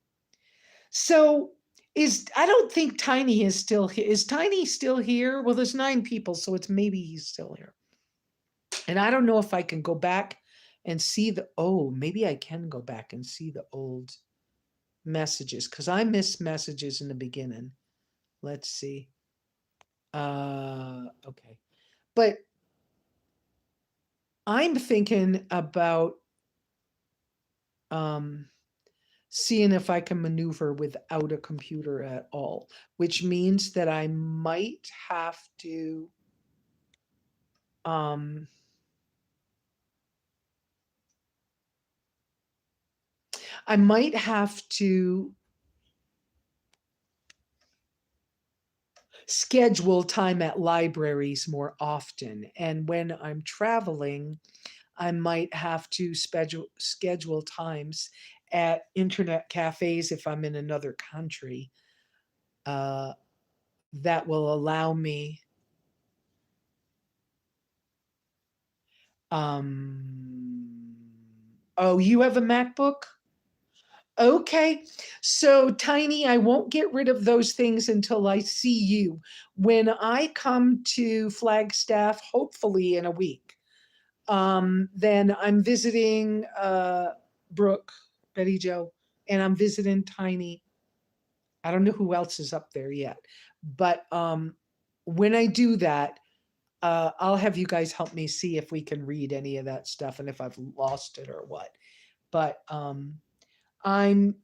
So I don't think Tiny is still here. Is Tiny still here? Well, there's 9 people, so it's maybe he's still here. And I don't know if I can go back and see maybe I can go back and see the old messages because I missed messages in the beginning. Let's see. Okay. But I'm thinking about seeing if I can maneuver without a computer at all, which means that I might have to schedule time at libraries more often. And when I'm traveling, I might have to schedule times at internet cafes if I'm in another country. That will allow me oh, you have a MacBook? Okay. So Tiny, I won't get rid of those things until I see you. When I come to Flagstaff, hopefully in a week, then I'm visiting Brooke, Betty Jo, and I'm visiting Tiny. I don't know who else is up there yet. But when I do that, I'll have you guys help me see if we can read any of that stuff and if I've lost it or what. But I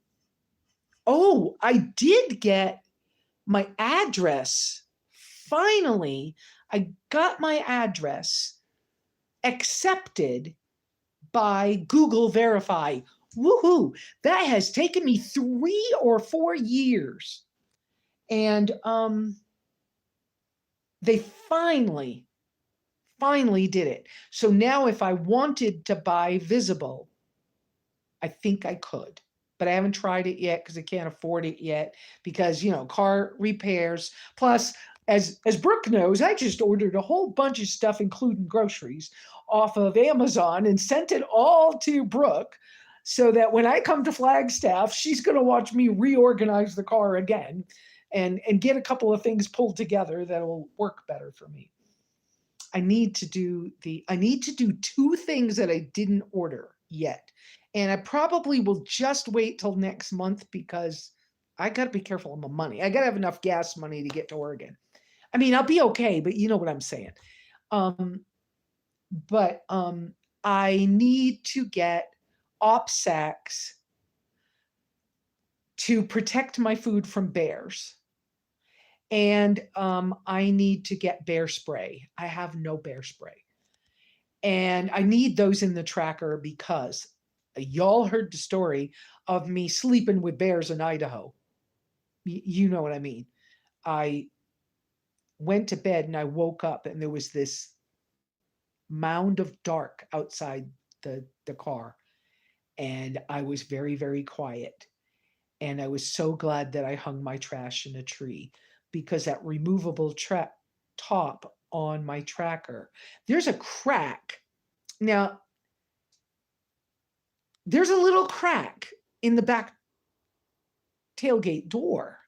did get my address. Finally, I got my address accepted by Google Verify. Woohoo! That has taken me 3 or 4 years. And they finally did it. So now if I wanted to buy Visible, I think I could. But I haven't tried it yet because I can't afford it yet because, car repairs. Plus, as Brooke knows, I just ordered a whole bunch of stuff, including groceries, off of Amazon and sent it all to Brooke so that when I come to Flagstaff, she's going to watch me reorganize the car again and get a couple of things pulled together that'll work better for me. I need to do 2 things that I didn't order yet. And I probably will just wait till next month because I got to be careful of my money. I got to have enough gas money to get to Oregon. I mean, I'll be okay, but you know what I'm saying. Um, but I need to get OPSACs to protect my food from bears. And I need to get bear spray. I have no bear spray. And I need those in the tracker because y'all heard the story of me sleeping with bears in Idaho. You know what I mean. I went to bed and I woke up and there was this mound of dark outside the car. And I was very, very quiet. And I was so glad that I hung my trash in a tree because that removable top on my tracker, there's a crack. Now, there's a little crack in the back tailgate door.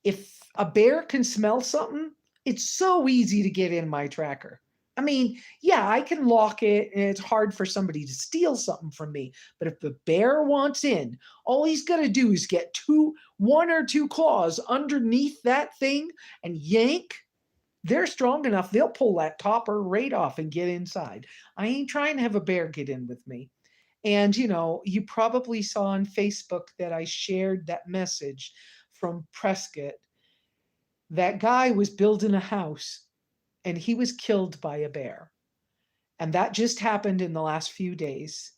If a bear can smell something, it's so easy to get in my tracker. I mean, yeah, I can lock it and it's hard for somebody to steal something from me. But if the bear wants in, all he's going to do is get one or two claws underneath that thing and yank. They're strong enough, they'll pull that topper right off and get inside. I ain't trying to have a bear get in with me. And, you probably saw on Facebook that I shared that message from Prescott. That guy was building a house and he was killed by a bear. And that just happened in the last few days.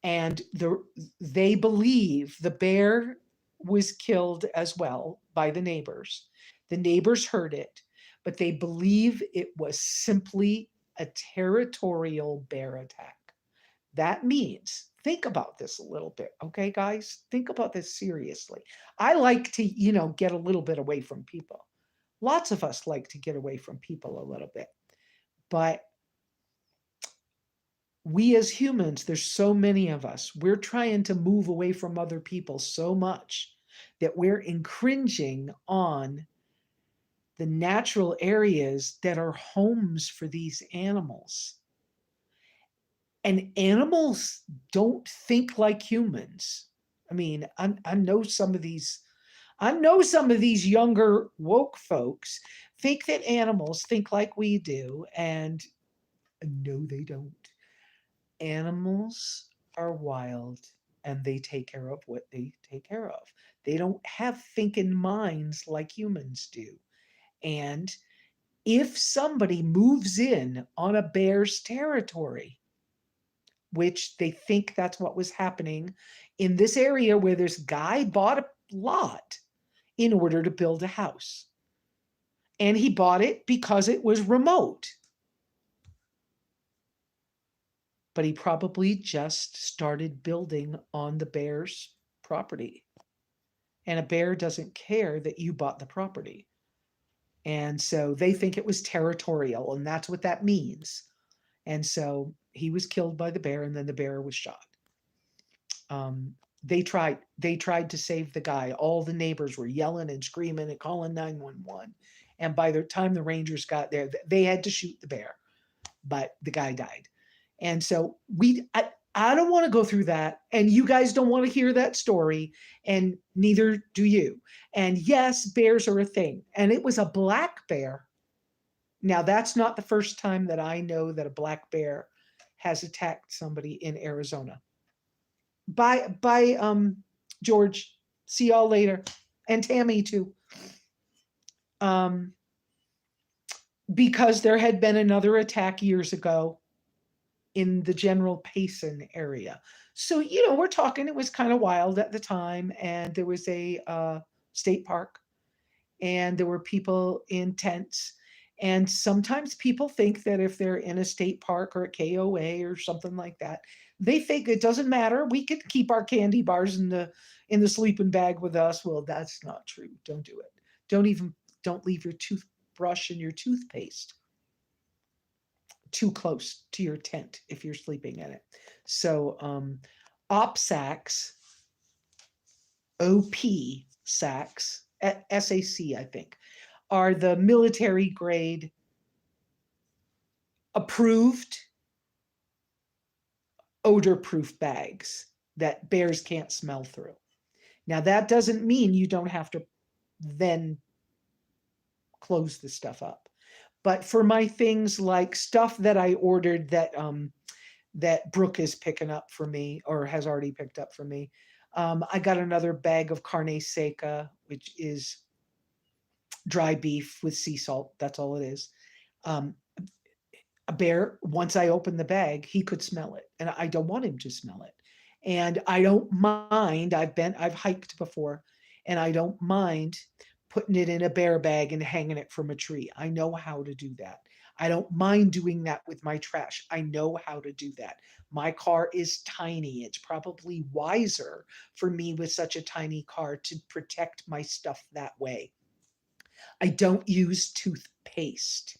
And they believe the bear was killed as well by the neighbors. The neighbors heard it, but they believe it was simply a territorial bear attack. That means, think about this a little bit, okay, guys? Think about this seriously. I like to, get a little bit away from people. Lots of us like to get away from people a little bit. But we as humans, there's so many of us, we're trying to move away from other people so much that we're infringing on the natural areas that are homes for these animals. And animals don't think like humans. I mean, I know some of these younger woke folks think that animals think like we do, and no, they don't. Animals are wild and they take care of what they take care of. They don't have thinking minds like humans do. And if somebody moves in on a bear's territory, which they think that's what was happening in this area where this guy bought a lot in order to build a house. And he bought it because it was remote. But he probably just started building on the bear's property. And a bear doesn't care that you bought the property. And so they think it was territorial, and that's what that means. And so he was killed by the bear, and then the bear was shot. They tried to save the guy. All the neighbors were yelling and screaming and calling 911. And by the time the Rangers got there, they had to shoot the bear, but the guy died. And so I don't want to go through that. And you guys don't want to hear that story. And neither do you. And yes, bears are a thing. And it was a black bear. Now, that's not the first time that I know that a black bear has attacked somebody in Arizona. Bye, George. See y'all later. And Tammy, too. Because there had been another attack years ago in the General Payson area. So, we're talking, it was kind of wild at the time, and there was a state park, and there were people in tents. And sometimes people think that if they're in a state park or a KOA or something like that, they think it doesn't matter. We could keep our candy bars in the sleeping bag with us. Well, that's not true. Don't do it. Don't leave your toothbrush and your toothpaste too close to your tent if you're sleeping in it. So OPSACs, OP SACs, SAC, I think, are the military grade approved odor-proof bags that bears can't smell through. Now, that doesn't mean you don't have to then close the stuff up. But for my things like stuff that I ordered that Brooke is picking up for me or has already picked up for me, I got another bag of carne seca, which is dry beef with sea salt. That's all it is. Um, a bear, once I opened the bag, he could smell it, and I don't want him to smell it. And I don't mind. I've hiked before, and I don't mind putting it in a bear bag and hanging it from a tree. I know how to do that. I don't mind doing that with my trash. I know how to do that. My car is tiny. It's probably wiser for me with such a tiny car to protect my stuff that way. I don't use toothpaste.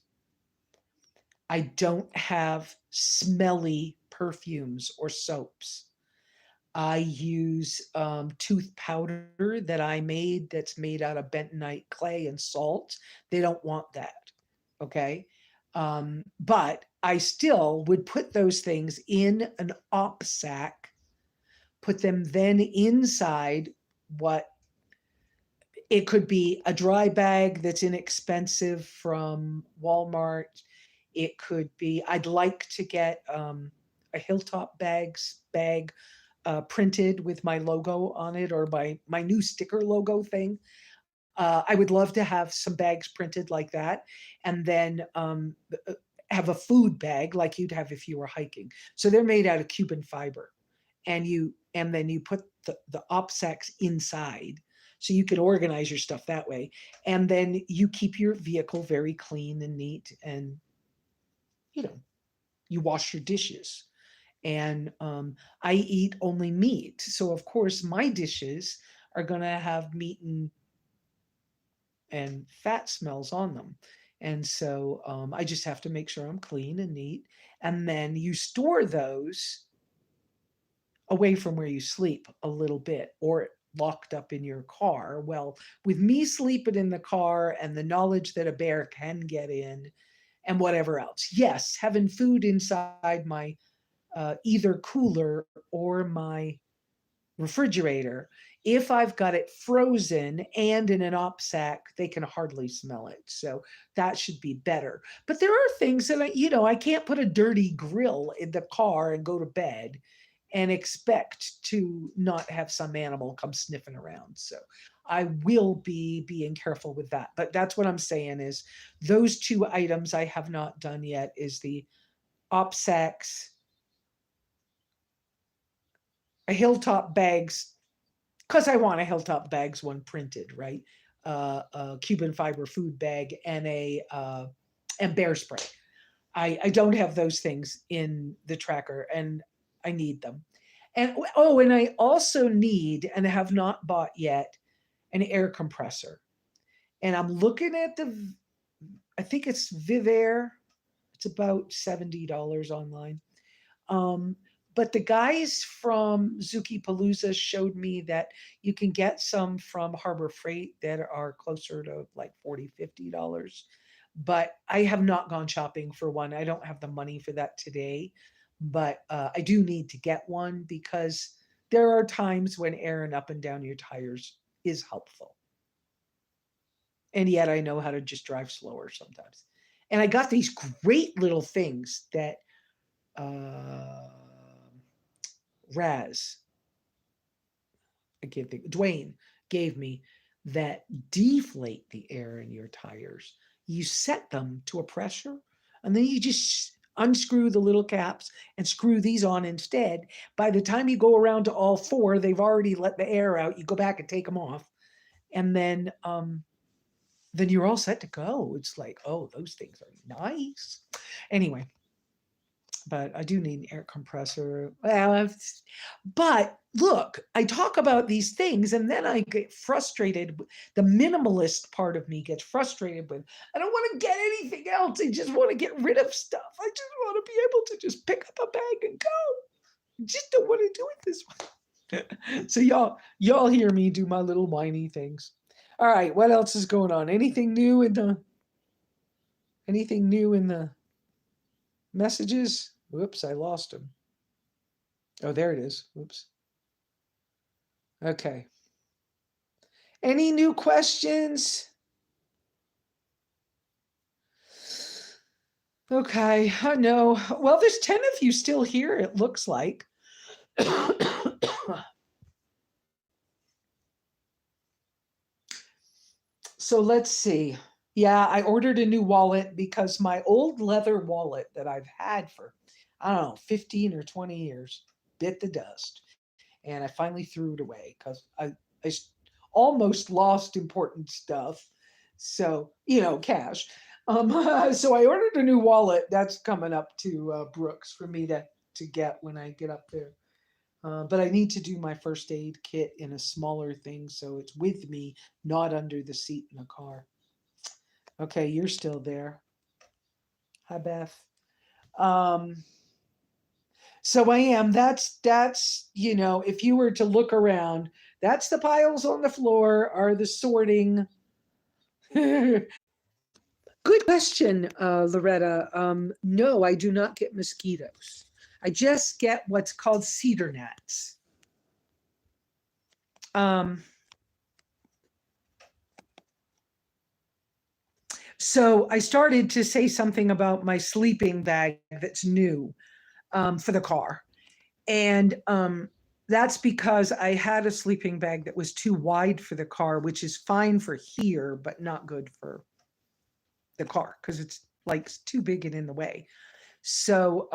I don't have smelly perfumes or soaps. I use tooth powder that I made that's made out of bentonite clay and salt. They don't want that. Okay. But I still would put those things in an op sack, put them then inside what it could be a dry bag that's inexpensive from Walmart. It could be, I'd like to get a Hilltop bag printed with my logo on it or my new sticker logo thing. I would love to have some bags printed like that. And then have a food bag like you'd have if you were hiking. So they're made out of Cuban fiber. And then you put the op sacks inside so you can organize your stuff that way. And then you keep your vehicle very clean and neat, and you know, you wash your dishes. And I eat only meat. So of course my dishes are going to have meat and fat smells on them. And so I just have to make sure I'm clean and neat. And then you store those away from where you sleep a little bit, or locked up in your car. Well, with me sleeping in the car and the knowledge that a bear can get in and whatever else, yes, having food inside my either cooler or my refrigerator, if I've got it frozen and in an op sack, they can hardly smell it. So that should be better. But there are things that I can't put a dirty grill in the car and go to bed and expect to not have some animal come sniffing around. So I will be being careful with that. But that's what I'm saying is those two items I have not done yet is the op sacks, a Hilltop bags, because I want a Hilltop bags one printed, right? A Cuban fiber food bag and and bear spray. I don't have those things in the tracker, and I need them. And and I also need and have not bought yet an air compressor. And I'm looking at I think it's Vivair. It's about $70 online. Um, but the guys from Zuki Palooza showed me that you can get some from Harbor Freight that are closer to like $40, $50. But I have not gone shopping for one. I don't have the money for that today. But I do need to get one because there are times when airing up and down your tires is helpful. And yet I know how to just drive slower sometimes. And I got these great little things that uh, Raz, Dwayne gave me that deflate the air in your tires. You set them to a pressure, and then you just unscrew the little caps and screw these on instead. By the time you go around to all four, they've already let the air out. You go back and take them off, and then you're all set to go. It's like, oh, those things are nice. Anyway, but I do need an air compressor. Well, but look, I talk about these things and then I get frustrated. The minimalist part of me gets frustrated with, I don't want to get anything else. I just want to get rid of stuff. I just want to be able to just pick up a bag and go. I just don't want to do it this way. So y'all hear me do my little whiny things. All right, what else is going on? Anything new in the messages? Whoops, I lost him. Oh, there it is. Oops. Okay. Any new questions? Okay, I know. Well, there's 10 of you still here, it looks like. So let's see. Yeah, I ordered a new wallet because my old leather wallet that I've had for, I don't know, 15 or 20 years bit the dust. And I finally threw it away because I almost lost important stuff. So, cash. So I ordered a new wallet that's coming up to Brooks for me to get when I get up there. But I need to do my first aid kit in a smaller thing so it's with me, not under the seat in the car. Okay, you're still there. Hi, Beth. Um, so I am. That's if you were to look around, that's the piles on the floor are the sorting. Good question, Loretta. No, I do not get mosquitoes. I just get what's called cedar gnats. Um, so I started to say something about my sleeping bag that's new for the car. And that's because I had a sleeping bag that was too wide for the car, which is fine for here, but not good for the car because it's like too big and in the way. So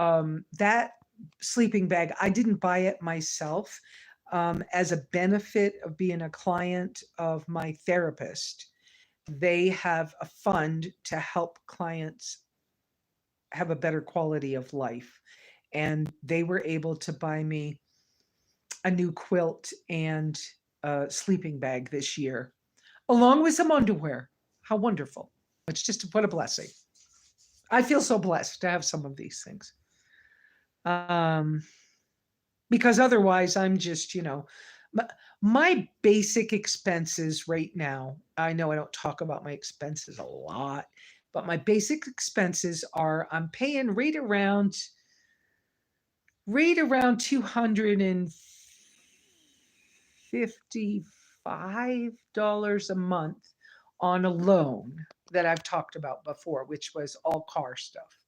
that sleeping bag, I didn't buy it myself as a benefit of being a client of my therapist. They have a fund to help clients have a better quality of life. And they were able to buy me a new quilt and a sleeping bag this year, along with some underwear. How wonderful. It's just what a blessing. I feel so blessed to have some of these things. Um, because otherwise, I'm just, my basic expenses right now. I know I don't talk about my expenses a lot, but my basic expenses are I'm paying right around $255 a month on a loan that I've talked about before, which was all car stuff.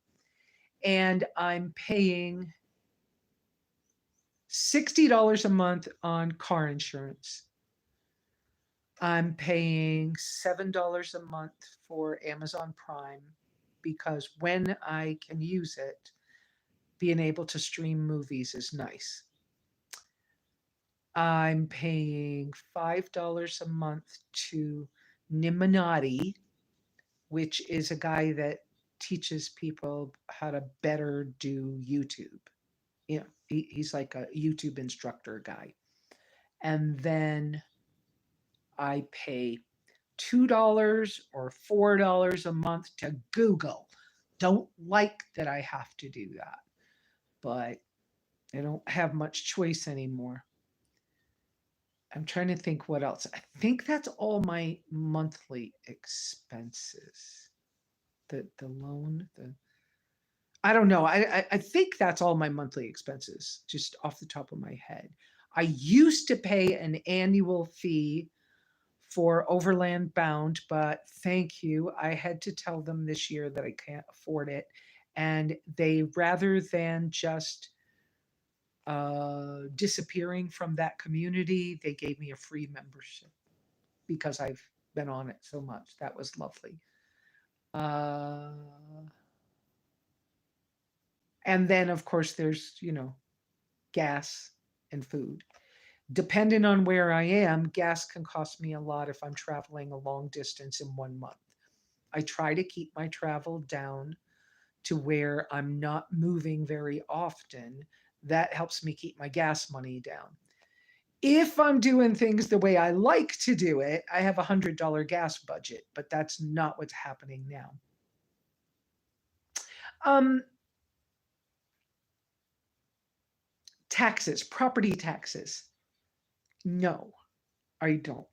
And I'm paying $60 a month on car insurance. I'm paying $7 a month for Amazon Prime because when I can use it, being able to stream movies is nice. I'm paying $5 a month to Nimminati, which is a guy that teaches people how to better do YouTube. He's like a YouTube instructor guy. And then I pay $2 or $4 a month to Google. Don't like that I have to do that, but I don't have much choice anymore. I'm trying to think what else. I think that's all my monthly expenses. The loan, the I don't know. I think that's all my monthly expenses, just off the top of my head. I used to pay an annual fee for Overland Bound, but thank you. I had to tell them this year that I can't afford it. And they, rather than just disappearing from that community, they gave me a free membership because I've been on it so much. That was lovely. Uh, and then, of course, there's, gas and food. Depending on where I am, gas can cost me a lot if I'm traveling a long distance in 1 month. I try to keep my travel down to where I'm not moving very often. That helps me keep my gas money down. If I'm doing things the way I like to do it, I have $100 gas budget, but that's not what's happening now. Um, Taxes, property taxes. No, I don't.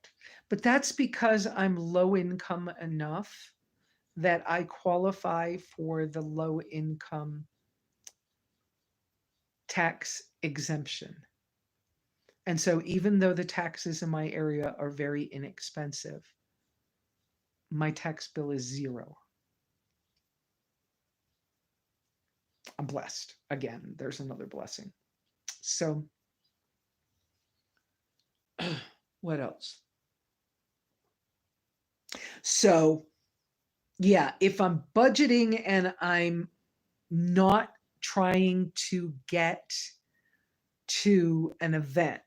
But that's because I'm low income enough that I qualify for the low income tax exemption. And so even though the taxes in my area are very inexpensive, my tax bill is zero. I'm blessed. Again, there's another blessing. So, what else? So, yeah, if I'm budgeting and I'm not trying to get to an event,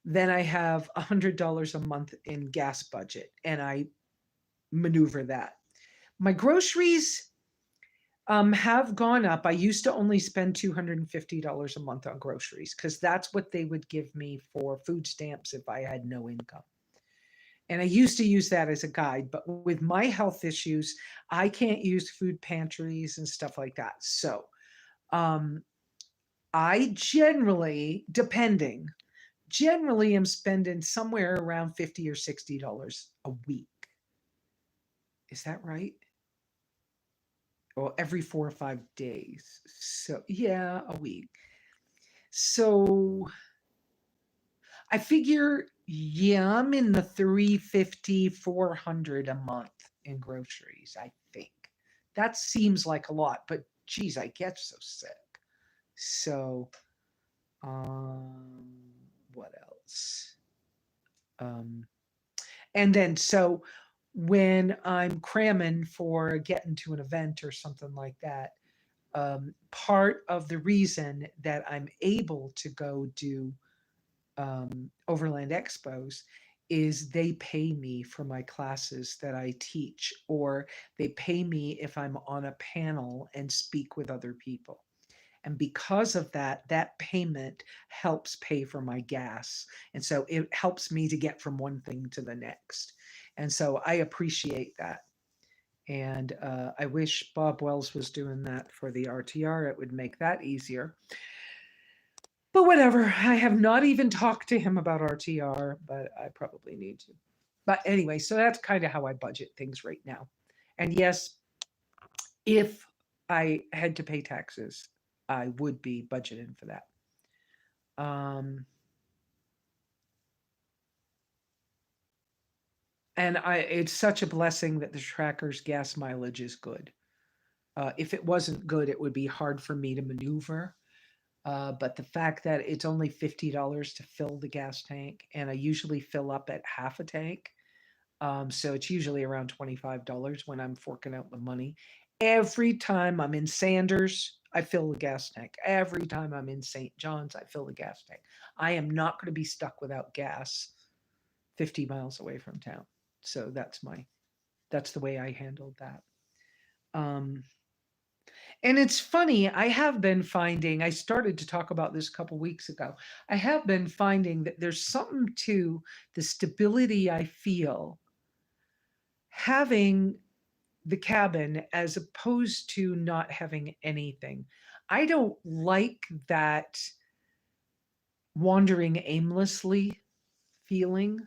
then I have $100 a month in gas budget and I maneuver that. My groceries have gone up. I used to only spend $250 a month on groceries because that's what they would give me for food stamps if I had no income. And I used to use that as a guide, but with my health issues, I can't use food pantries and stuff like that. So um, I generally am spending somewhere around $50 or $60 a week. Is that right? Well, every 4 or 5 days. So yeah, a week. So I figure, yeah, I'm in the 350, 400 a month in groceries, I think. That seems like a lot, but geez, I get so sick. So, what else? Um, and then so when I'm cramming for getting to an event or something like that, part of the reason that I'm able to go do Overland Expos is they pay me for my classes that I teach, or they pay me if I'm on a panel and speak with other people. And because of that, that payment helps pay for my gas. And so it helps me to get from one thing to the next. And so I appreciate that. And I wish Bob Wells was doing that for the RTR. It would make that easier. But whatever, I have not even talked to him about RTR, but I probably need to. But anyway, so that's kind of how I budget things right now. And yes, if I had to pay taxes, I would be budgeting for that. And it's such a blessing that the tracker's gas mileage is good. If it wasn't good, it would be hard for me to maneuver. But the fact that it's only $50 to fill the gas tank, and I usually fill up at half a tank. So it's usually around $25 when I'm forking out the money. Every time I'm in Sanders, I fill the gas tank. Every time I'm in St. John's, I fill the gas tank. I am not going to be stuck without gas 50 miles away from town. So that's the way I handled that. And it's funny, I have been finding, I started to talk about this a couple weeks ago. I have been finding that there's something to the stability I feel having the cabin as opposed to not having anything. I don't like that wandering aimlessly feeling.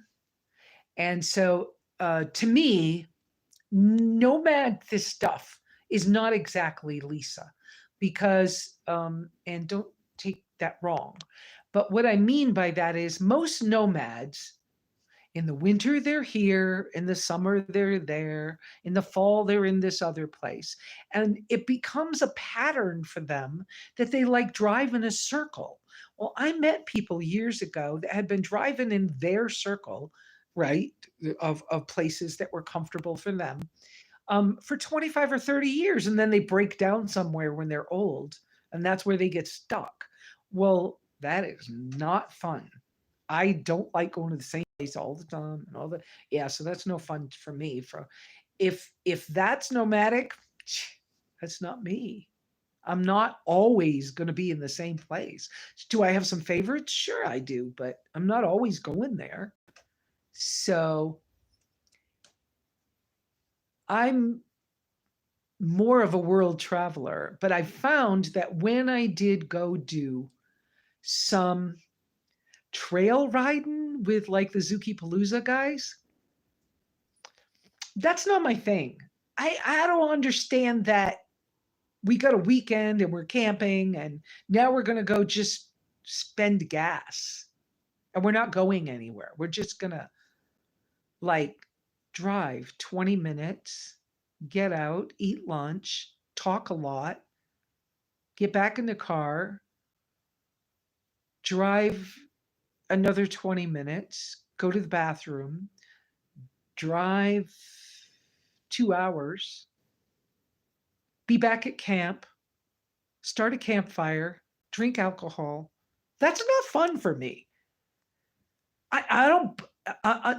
And so to me, nomad this stuff is not exactly Lesa because and don't take that wrong, but what I mean by that is most nomads in the winter they're here, in the summer they're there, in the fall they're in this other place, and it becomes a pattern for them that they like drive in a circle. Well, I met people years ago that had been driving in their circle, right, of places that were comfortable for them for 25 or 30 years. And then they break down somewhere when they're old, and that's where they get stuck. Well, that is not fun. I don't like going to the same place all the time and all that. Yeah, so that's no fun for me. For if that's nomadic, that's not me. I'm not always going to be in the same place. Do I have some favorites? Sure, I do, but I'm not always going there. So I'm more of a world traveler, but I found that when I did go do some trail riding with like the Zuki Palooza guys, that's not my thing. I don't understand that we got a weekend and we're camping, and now we're going to go just spend gas, and we're not going anywhere. We're just going to like drive 20 minutes, get out, eat lunch, talk a lot, get back in the car, drive another 20 minutes, go to the bathroom, drive 2 hours, be back at camp, start a campfire, drink alcohol. That's not fun for me. I don't.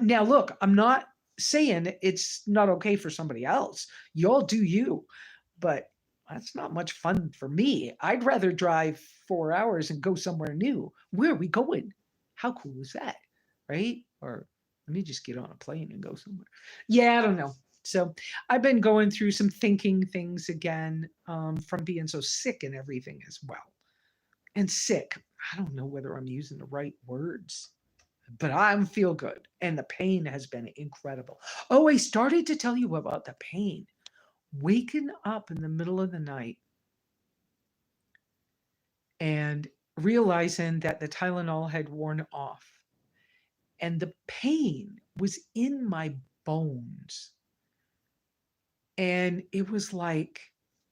Now, look, I'm not saying it's not okay for somebody else. Y'all do you, but that's not much fun for me. I'd rather drive 4 hours and go somewhere new. Where are we going? How cool is that? Right? Or let me just get on a plane and go somewhere. Yeah, I don't know. So I've been going through some thinking things again, from being so sick and everything as well. And sick, I don't know whether I'm using the right words, but I feel good. And the pain has been incredible. Oh, I started to tell you about the pain. Waking up in the middle of the night and realizing that the Tylenol had worn off and the pain was in my bones. And it was like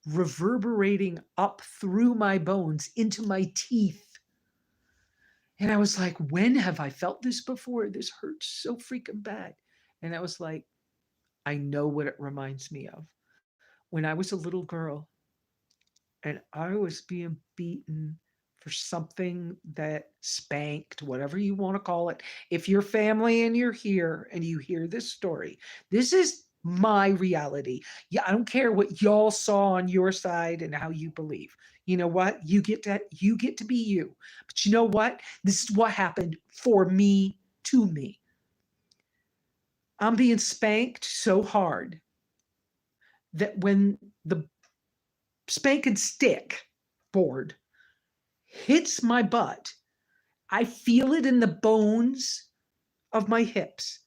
reverberating up through my bones into my teeth. And I was like, when have I felt this before? This hurts so freaking bad. And I was like, I know what it reminds me of. When I was a little girl and I was being beaten for something that spanked, whatever you want to call it. If you're family and you're here and you hear this story, this is my reality. Yeah, I don't care what y'all saw on your side and how you believe. You know what? You get to be you. But you know what? This is what happened for me to me. I'm being spanked so hard that when the spank and stick board hits my butt, I feel it in the bones of my hips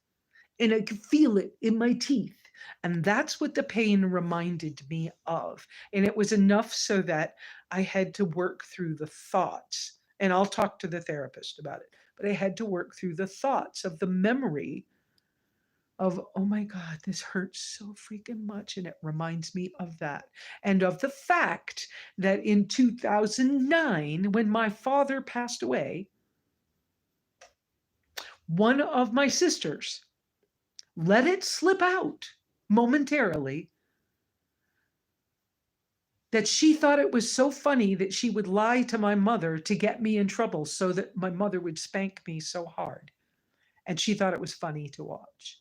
and I can feel it in my teeth. And that's what the pain reminded me of. And it was enough so that I had to work through the thoughts. And I'll talk to the therapist about it. But I had to work through the thoughts of the memory of, oh my God, this hurts so freaking much. And it reminds me of that. And of the fact that in 2009, when my father passed away, one of my sisters let it slip out momentarily that she thought it was so funny that she would lie to my mother to get me in trouble so that my mother would spank me so hard. And she thought it was funny to watch.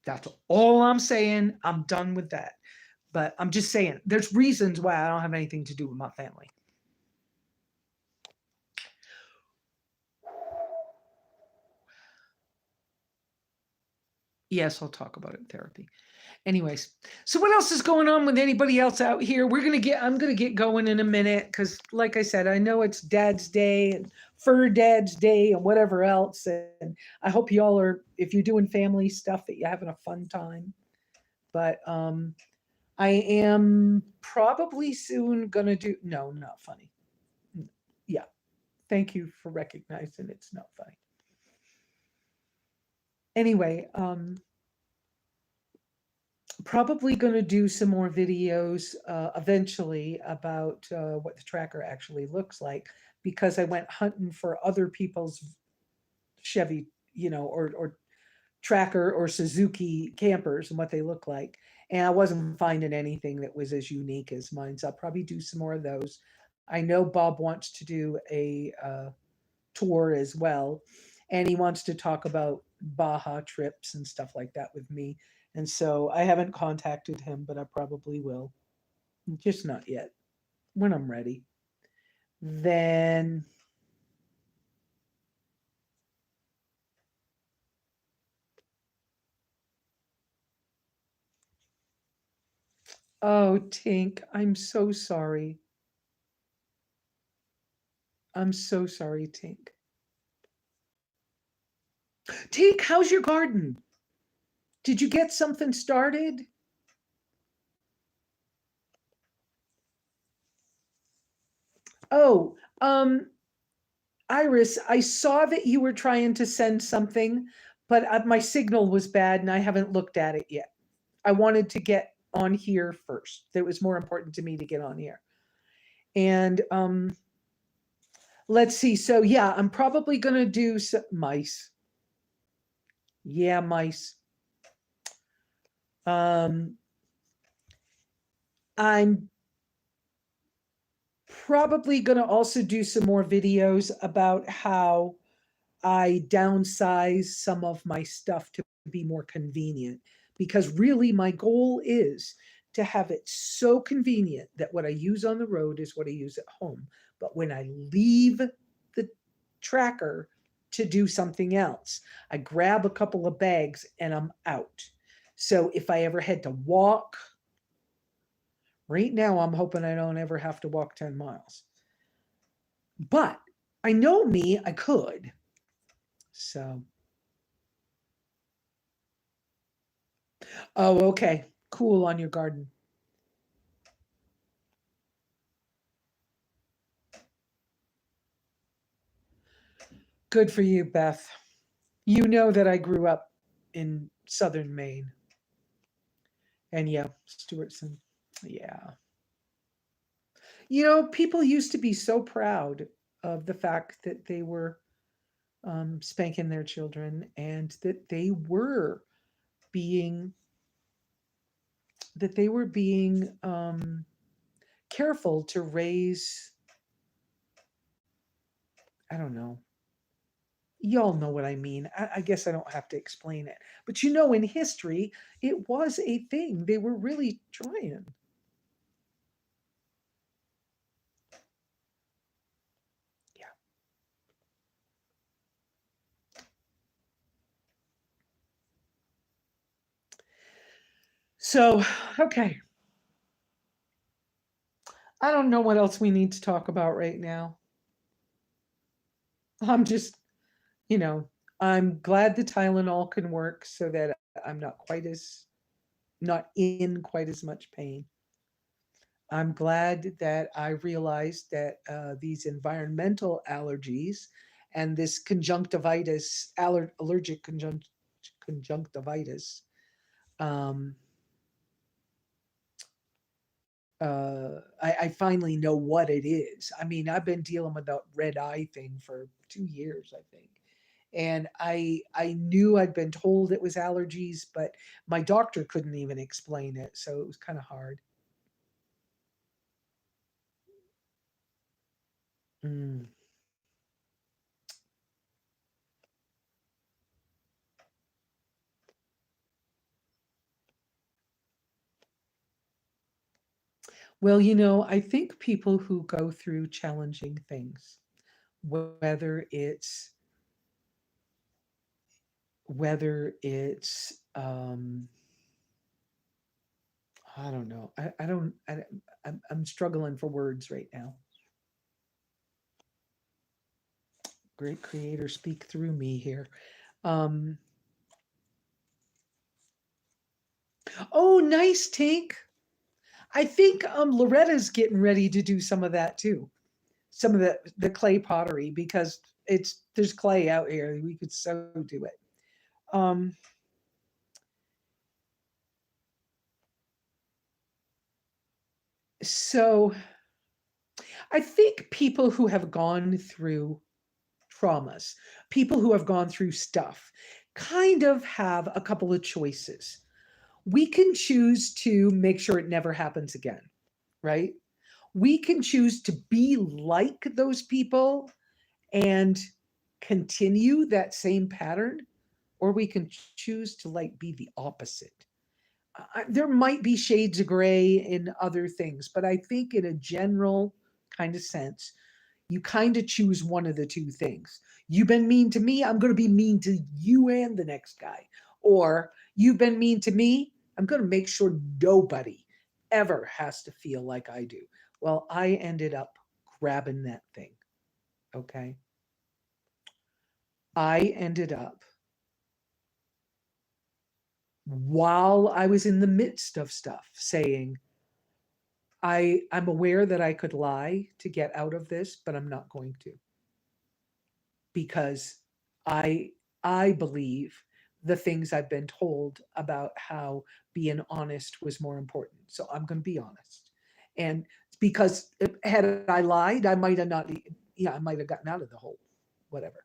That's all I'm saying. I'm done with that. But I'm just saying, there's reasons why I don't have anything to do with my family. Yes, I'll talk about it in therapy. Anyways, so what else is going on with anybody else out here? I'm gonna get going in a minute because, like I said, I know it's Dad's Day and Fur Dad's Day and whatever else. And I hope y'all are, if you're doing family stuff, that you're having a fun time. But I am probably soon gonna do, no, not funny. Yeah, thank you for recognizing it's not funny. Anyway, probably going to do some more videos eventually about what the tracker actually looks like, because I went hunting for other people's Chevy, or tracker or Suzuki campers and what they look like. And I wasn't finding anything that was as unique as mine. So I'll probably do some more of those. I know Bob wants to do a tour as well. And he wants to talk about Baja trips and stuff like that with me. And so I haven't contacted him, but I probably will. Just not yet. When I'm ready. Then oh, Tink, I'm so sorry. I'm so sorry, Tink. Tink, how's your garden? Did you get something started? Oh, Iris, I saw that you were trying to send something, but my signal was bad and I haven't looked at it yet. I wanted to get on here first. It was more important to me to get on here. And let's see. So yeah, I'm probably gonna do some mice. Yeah, mice. Um, I'm probably gonna also do some more videos about how I downsize some of my stuff to be more convenient. Because really, my goal is to have it so convenient that what I use on the road is what I use at home. But when I leave the tracker to do something else, I grab a couple of bags and I'm out. So if I ever had to walk, right now I'm hoping I don't ever have to walk 10 miles. But I know me, I could. So, oh, okay. Cool on your garden. Good for you, Beth. You know that I grew up in southern Maine. And yeah, Stewartson. Yeah. You know, people used to be so proud of the fact that they were spanking their children and being that they were being careful to raise, I don't know. Y'all know what I mean. I guess I don't have to explain it. But you know, in history, it was a thing. They were really trying. Yeah. So, okay. I don't know what else we need to talk about right now. I'm just, you know, I'm glad the Tylenol can work so that I'm not in quite as much pain. I'm glad that I realized that these environmental allergies and this allergic conjunctivitis, um, I finally know what it is. I mean, I've been dealing with that red eye thing for 2 years, I think. And I knew I'd been told it was allergies, but my doctor couldn't even explain it, so it was kind of hard. Mm. Well, you know, I think people who go through challenging things, whether it's whether it's I don't know. I don't I'm struggling for words right now. Great creator, speak through me here. Um oh, nice, Tink. I think Loretta's getting ready to do some of that too. Some of the clay pottery because it's there's clay out here. We could so do it. Um so I think people who have gone through traumas, people who have gone through stuff, kind of have a couple of choices. We can choose to make sure it never happens again, right? We can choose to be like those people and continue that same pattern, or we can choose to like be the opposite. There might be shades of gray in other things, but I think in a general kind of sense, you kind of choose one of the two things. You've been mean to me, I'm going to be mean to you and the next guy. Or you've been mean to me, I'm going to make sure nobody ever has to feel like I do. Well, I ended up grabbing that thing. Okay. I ended up, while I was in the midst of stuff, saying, I'm aware that I could lie to get out of this, but I'm not going to, because I I believe the things I've been told about how being honest was more important. So I'm going to be honest. And because had I lied, I might have not, yeah, I might have gotten out of the hole, whatever.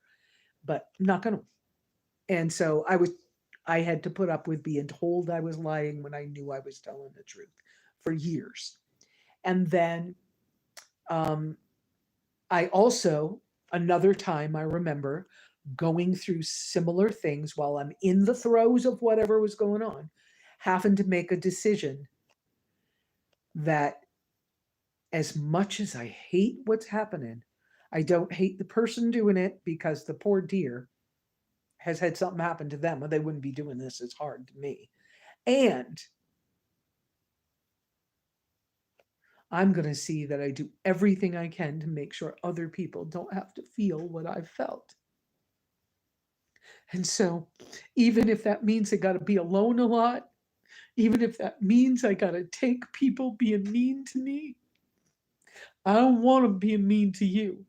But I'm not going to. And so I had to put up with being told I was lying when I knew I was telling the truth for years. And then um, I also, another time I remember going through similar things while I'm in the throes of whatever was going on, having to make a decision that, as much as I hate what's happening, I don't hate the person doing it, because the poor dear has had something happen to them, or they wouldn't be doing this as hard to me. And I'm going to see that I do everything I can to make sure other people don't have to feel what I've felt. And so, even if that means I got to be alone a lot, even if that means I got to take people being mean to me, I don't want them being mean to you.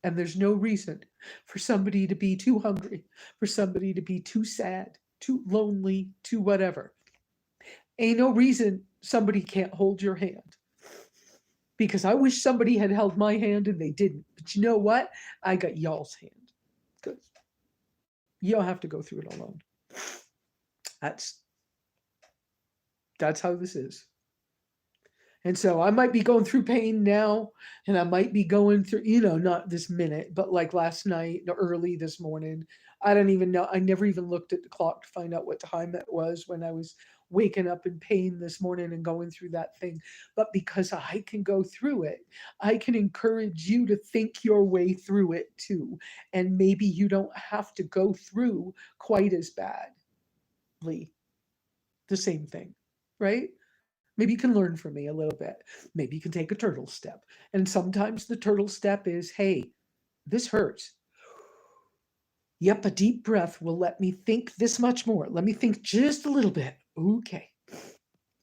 And there's no reason for somebody to be too hungry, for somebody to be too sad, too lonely, too whatever. Ain't no reason somebody can't hold your hand. Because I wish somebody had held my hand and they didn't. But you know what? I got y'all's hand. Because you don't have to go through it alone. That's that's how this is. And so I might be going through pain now, and I might be going through, not this minute, but like last night, early this morning. I don't even know. I never even looked at the clock to find out what time it was when I was waking up in pain this morning and going through that thing. But because I can go through it, I can encourage you to think your way through it too. And maybe you don't have to go through quite as badly the same thing, right? Maybe you can learn from me a little bit. Maybe you can take a turtle step. And sometimes the turtle step is, hey, this hurts. Yep, a deep breath will let me think this much more. Let me think just a little bit. Okay,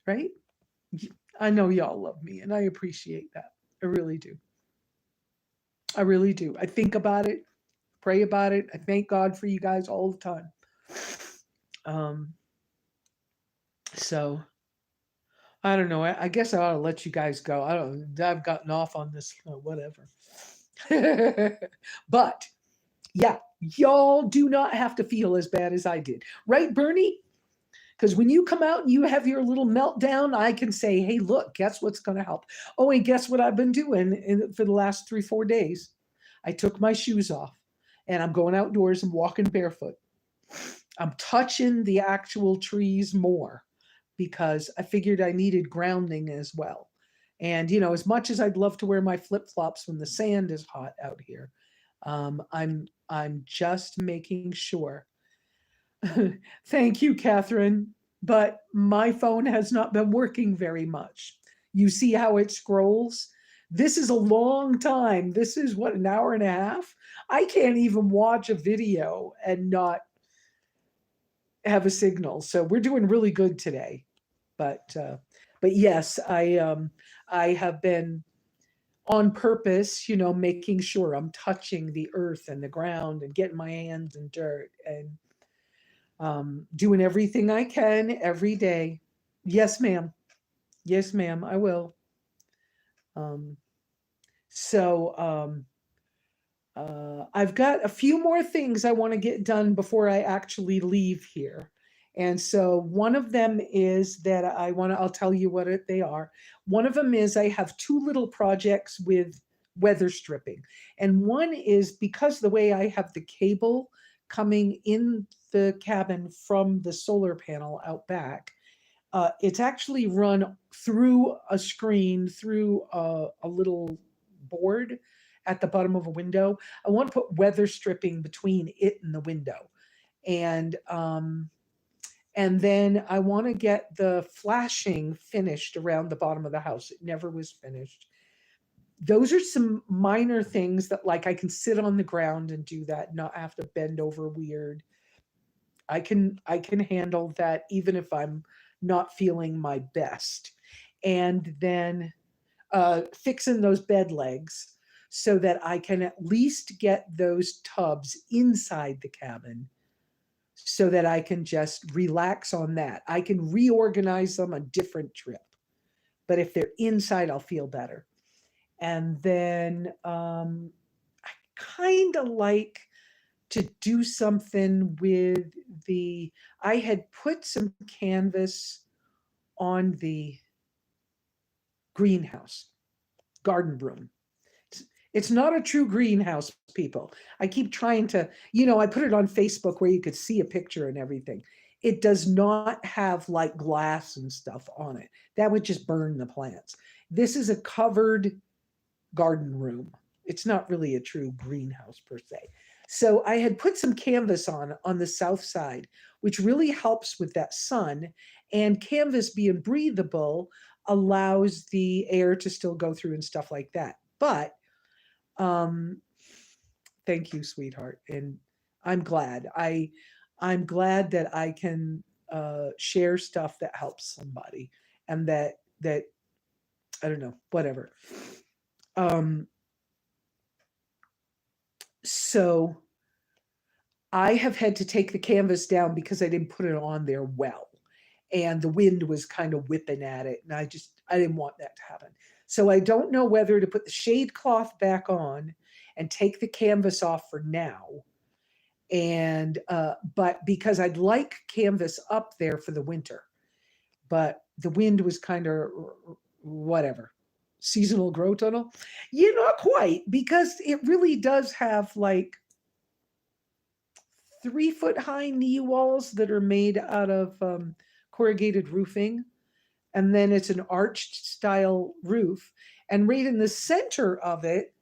right? I know y'all love me, and I appreciate that. I really do. I really do. I think about it, pray about it. I thank God for you guys all the time. Um, so I don't know. I guess I ought to let you guys go. I don't. I've gotten off on this. Whatever. But yeah, y'all do not have to feel as bad as I did, right, Bernie? Because when you come out and you have your little meltdown, I can say, "Hey, look, guess what's going to help?" Oh, and guess what I've been doing for the last 3-4 days? I took my shoes off, and I'm going outdoors and walking barefoot. I'm touching the actual trees more, because I figured I needed grounding as well. And as much as I'd love to wear my flip flops when the sand is hot out here, I'm just making sure. Thank you, Catherine. But my phone has not been working very much. You see how it scrolls? This is a long time. This is what, an hour and a half? I can't even watch a video and not have a signal. So we're doing really good today. But yes, I have been on purpose, making sure I'm touching the earth and the ground and getting my hands in dirt, and doing everything I can every day. Yes, ma'am. Yes, ma'am. I will. Um, so I've got a few more things I want to get done before I actually leave here. And so one of them is that I'll tell you what they are. One of them is I have two little projects with weather stripping. And one is, because the way I have the cable coming in the cabin from the solar panel out back, it's actually run through a screen, through a little board at the bottom of a window. I want to put weather stripping between it and the window. And then I want to get the flashing finished around the bottom of the house. It never was finished. those are some minor things that, like, I can sit on the ground and do that, not have to bend over weird. I can handle that even if I'm not feeling my best. And then fixing those bed legs so that I can at least get those tubs inside the cabin so that I can just relax on that. I can reorganize them a different trip. But if they're inside, I'll feel better. And then I kind of like to do something with I had put some canvas on the greenhouse, garden room. It's not a true greenhouse, people. I keep trying to, I put it on Facebook where you could see a picture and everything. It does not have like glass and stuff on it. That would just burn the plants. This is a covered garden room. It's not really a true greenhouse per se. So I had put some canvas on the south side, which really helps with that sun. And canvas being breathable allows the air to still go through and stuff like that. But um, thank you, sweetheart. And I'm glad. I'm glad that I can share stuff that helps somebody, and that I don't know, whatever. Um, so I have had to take the canvas down because I didn't put it on there well. And the wind was kind of whipping at it. And I didn't want that to happen. So I don't know whether to put the shade cloth back on and take the canvas off for now. And, but because I'd like canvas up there for the winter, but the wind was kind of whatever. Seasonal grow tunnel? Yeah, not quite, because it really does have like 3-foot high knee walls that are made out of corrugated roofing. And then it's an arched style roof. And right in the center of it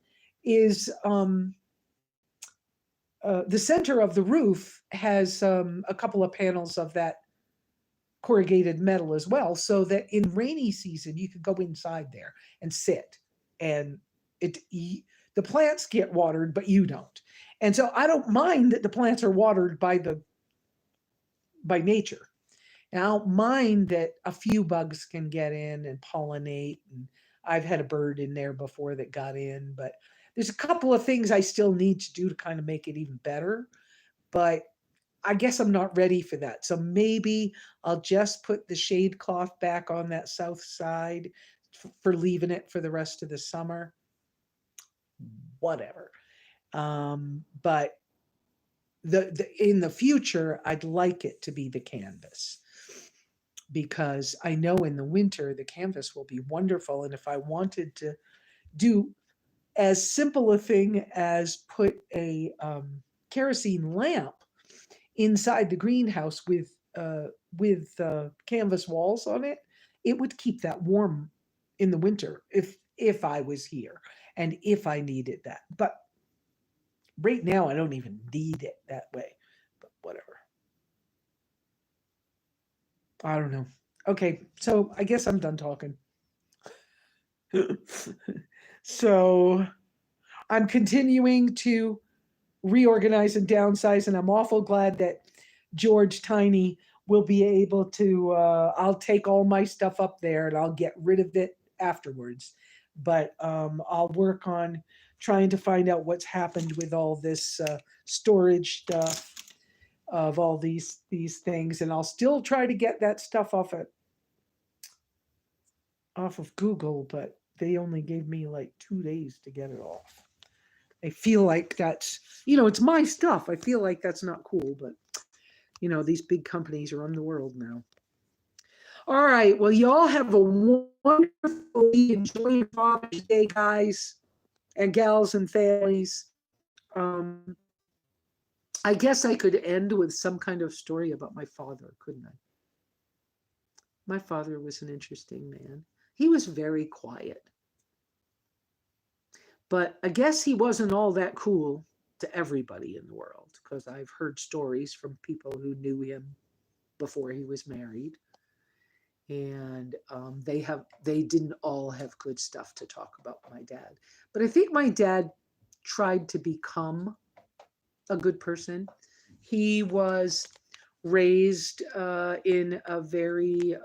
is the center of the roof has a couple of panels of that corrugated metal as well, so that in rainy season you could go inside there and sit, and the plants get watered, but you don't. And so I don't mind that the plants are watered by nature. And I don't mind that a few bugs can get in and pollinate. And I've had a bird in there before that got in, but there's a couple of things I still need to do to kind of make it even better. But I guess I'm not ready for that. So maybe I'll just put the shade cloth back on that south side for leaving it for the rest of the summer. Whatever. But in the future, I'd like it to be the canvas, because I know in the winter the canvas will be wonderful. And if I wanted to do as simple a thing as put a kerosene lamp inside the greenhouse with canvas walls on it, it would keep that warm in the winter if I was here and if I needed that. But right now I don't even need it that way. But whatever. I don't know. Okay, so I guess I'm done talking. So I'm continuing to reorganize and downsize, and I'm awful glad that George Tiny will be able to. I'll take all my stuff up there and I'll get rid of it afterwards. But I'll work on trying to find out what's happened with all this storage stuff of all these things, and I'll still try to get that stuff off of Google, but they only gave me like 2 days to get it off. I feel like that's, it's my stuff. I feel like that's not cool, but these big companies run the world now. All right. Well, y'all have a wonderful week. Enjoy your Father's Day, guys and gals and families. I guess I could end with some kind of story about my father, couldn't I? My father was an interesting man. He was very quiet. But I guess he wasn't all that cool to everybody in the world, because I've heard stories from people who knew him before he was married. And they didn't all have good stuff to talk about my dad. But I think my dad tried to become a good person. He was raised in a very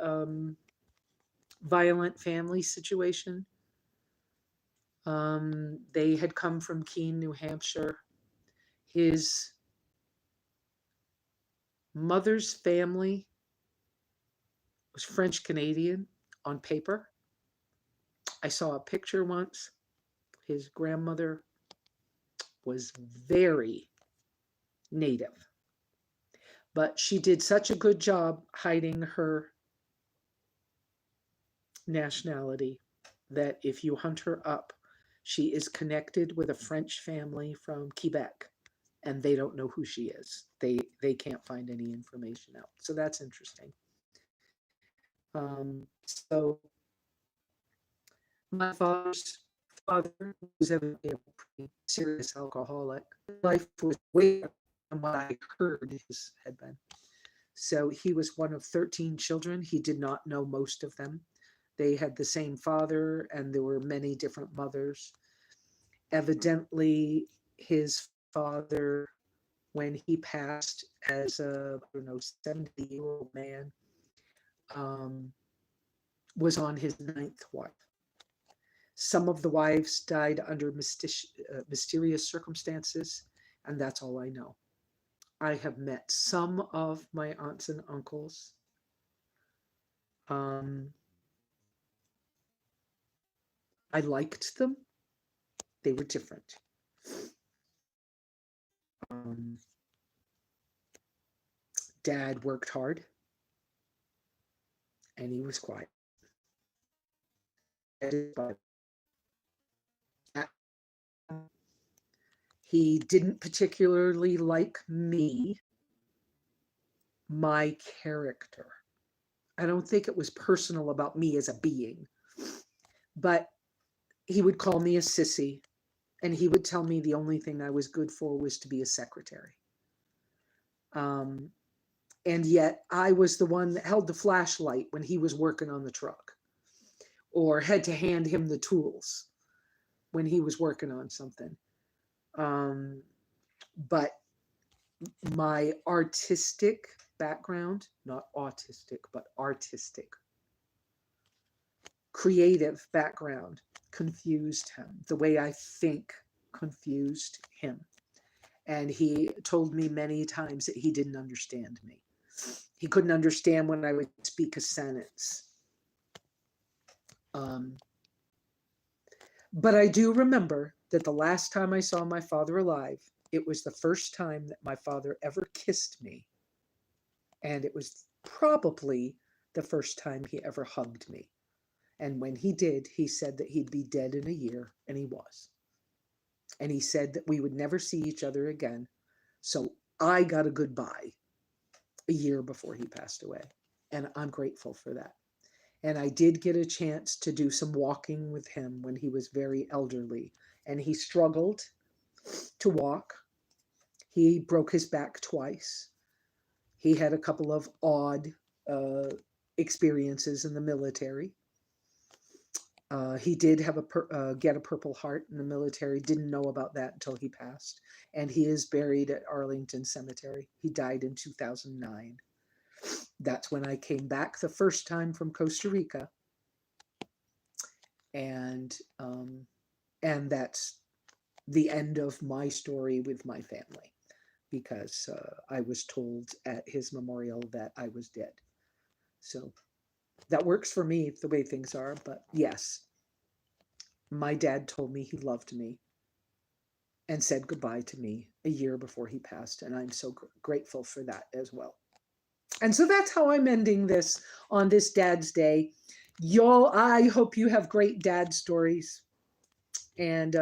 violent family situation. They had come from Keene, New Hampshire. His mother's family was French Canadian on paper. I saw a picture once. His grandmother was very native, but she did such a good job hiding her nationality that if you hunt her up, she is connected with a French family from Quebec, and they don't know who she is. They can't find any information out. So that's interesting. So my father's father was evidently a pretty serious alcoholic. Life was way better than what I heard his had been. So he was one of 13 children. He did not know most of them. They had the same father, and there were many different mothers. Evidently, his father, when he passed as a, I don't know, 70-year-old man, was on his 9th wife. Some of the wives died under mysterious circumstances, and that's all I know. I have met some of my aunts and uncles. I liked them. They were different. Dad worked hard, and he was quiet. He didn't particularly like me, my character. I don't think it was personal about me as a being, but he would call me a sissy, and he would tell me the only thing I was good for was to be a secretary. And yet I was the one that held the flashlight when he was working on the truck, or had to hand him the tools when he was working on something. But my artistic background, not autistic, but artistic, creative background confused him. The way I think confused him. And he told me many times that he didn't understand me. He couldn't understand when I would speak a sentence. But I do remember that the last time I saw my father alive, it was the first time that my father ever kissed me. And it was probably the first time he ever hugged me. And when he did, he said that he'd be dead in a year, and he was. And he said that we would never see each other again. So I got a goodbye a year before he passed away. And I'm grateful for that. And I did get a chance to do some walking with him when he was very elderly. And he struggled to walk. He broke his back twice. He had a couple of odd experiences in the military. He did have get a Purple Heart in the military. Didn't know about that until he passed. And he is buried at Arlington Cemetery. He died in 2009. That's when I came back the first time from Costa Rica. And that's the end of my story with my family, because I was told at his memorial that I was dead. So that works for me the way things are. But yes, my dad told me he loved me and said goodbye to me a year before he passed. And I'm so grateful for that as well. And so that's how I'm ending this on this Dad's Day. Y'all, I hope you have great dad stories. And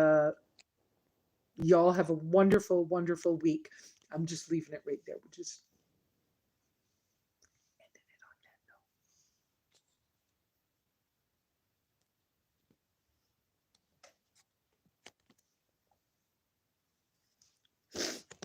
y'all have a wonderful, wonderful week. I'm just leaving it right there. We'll just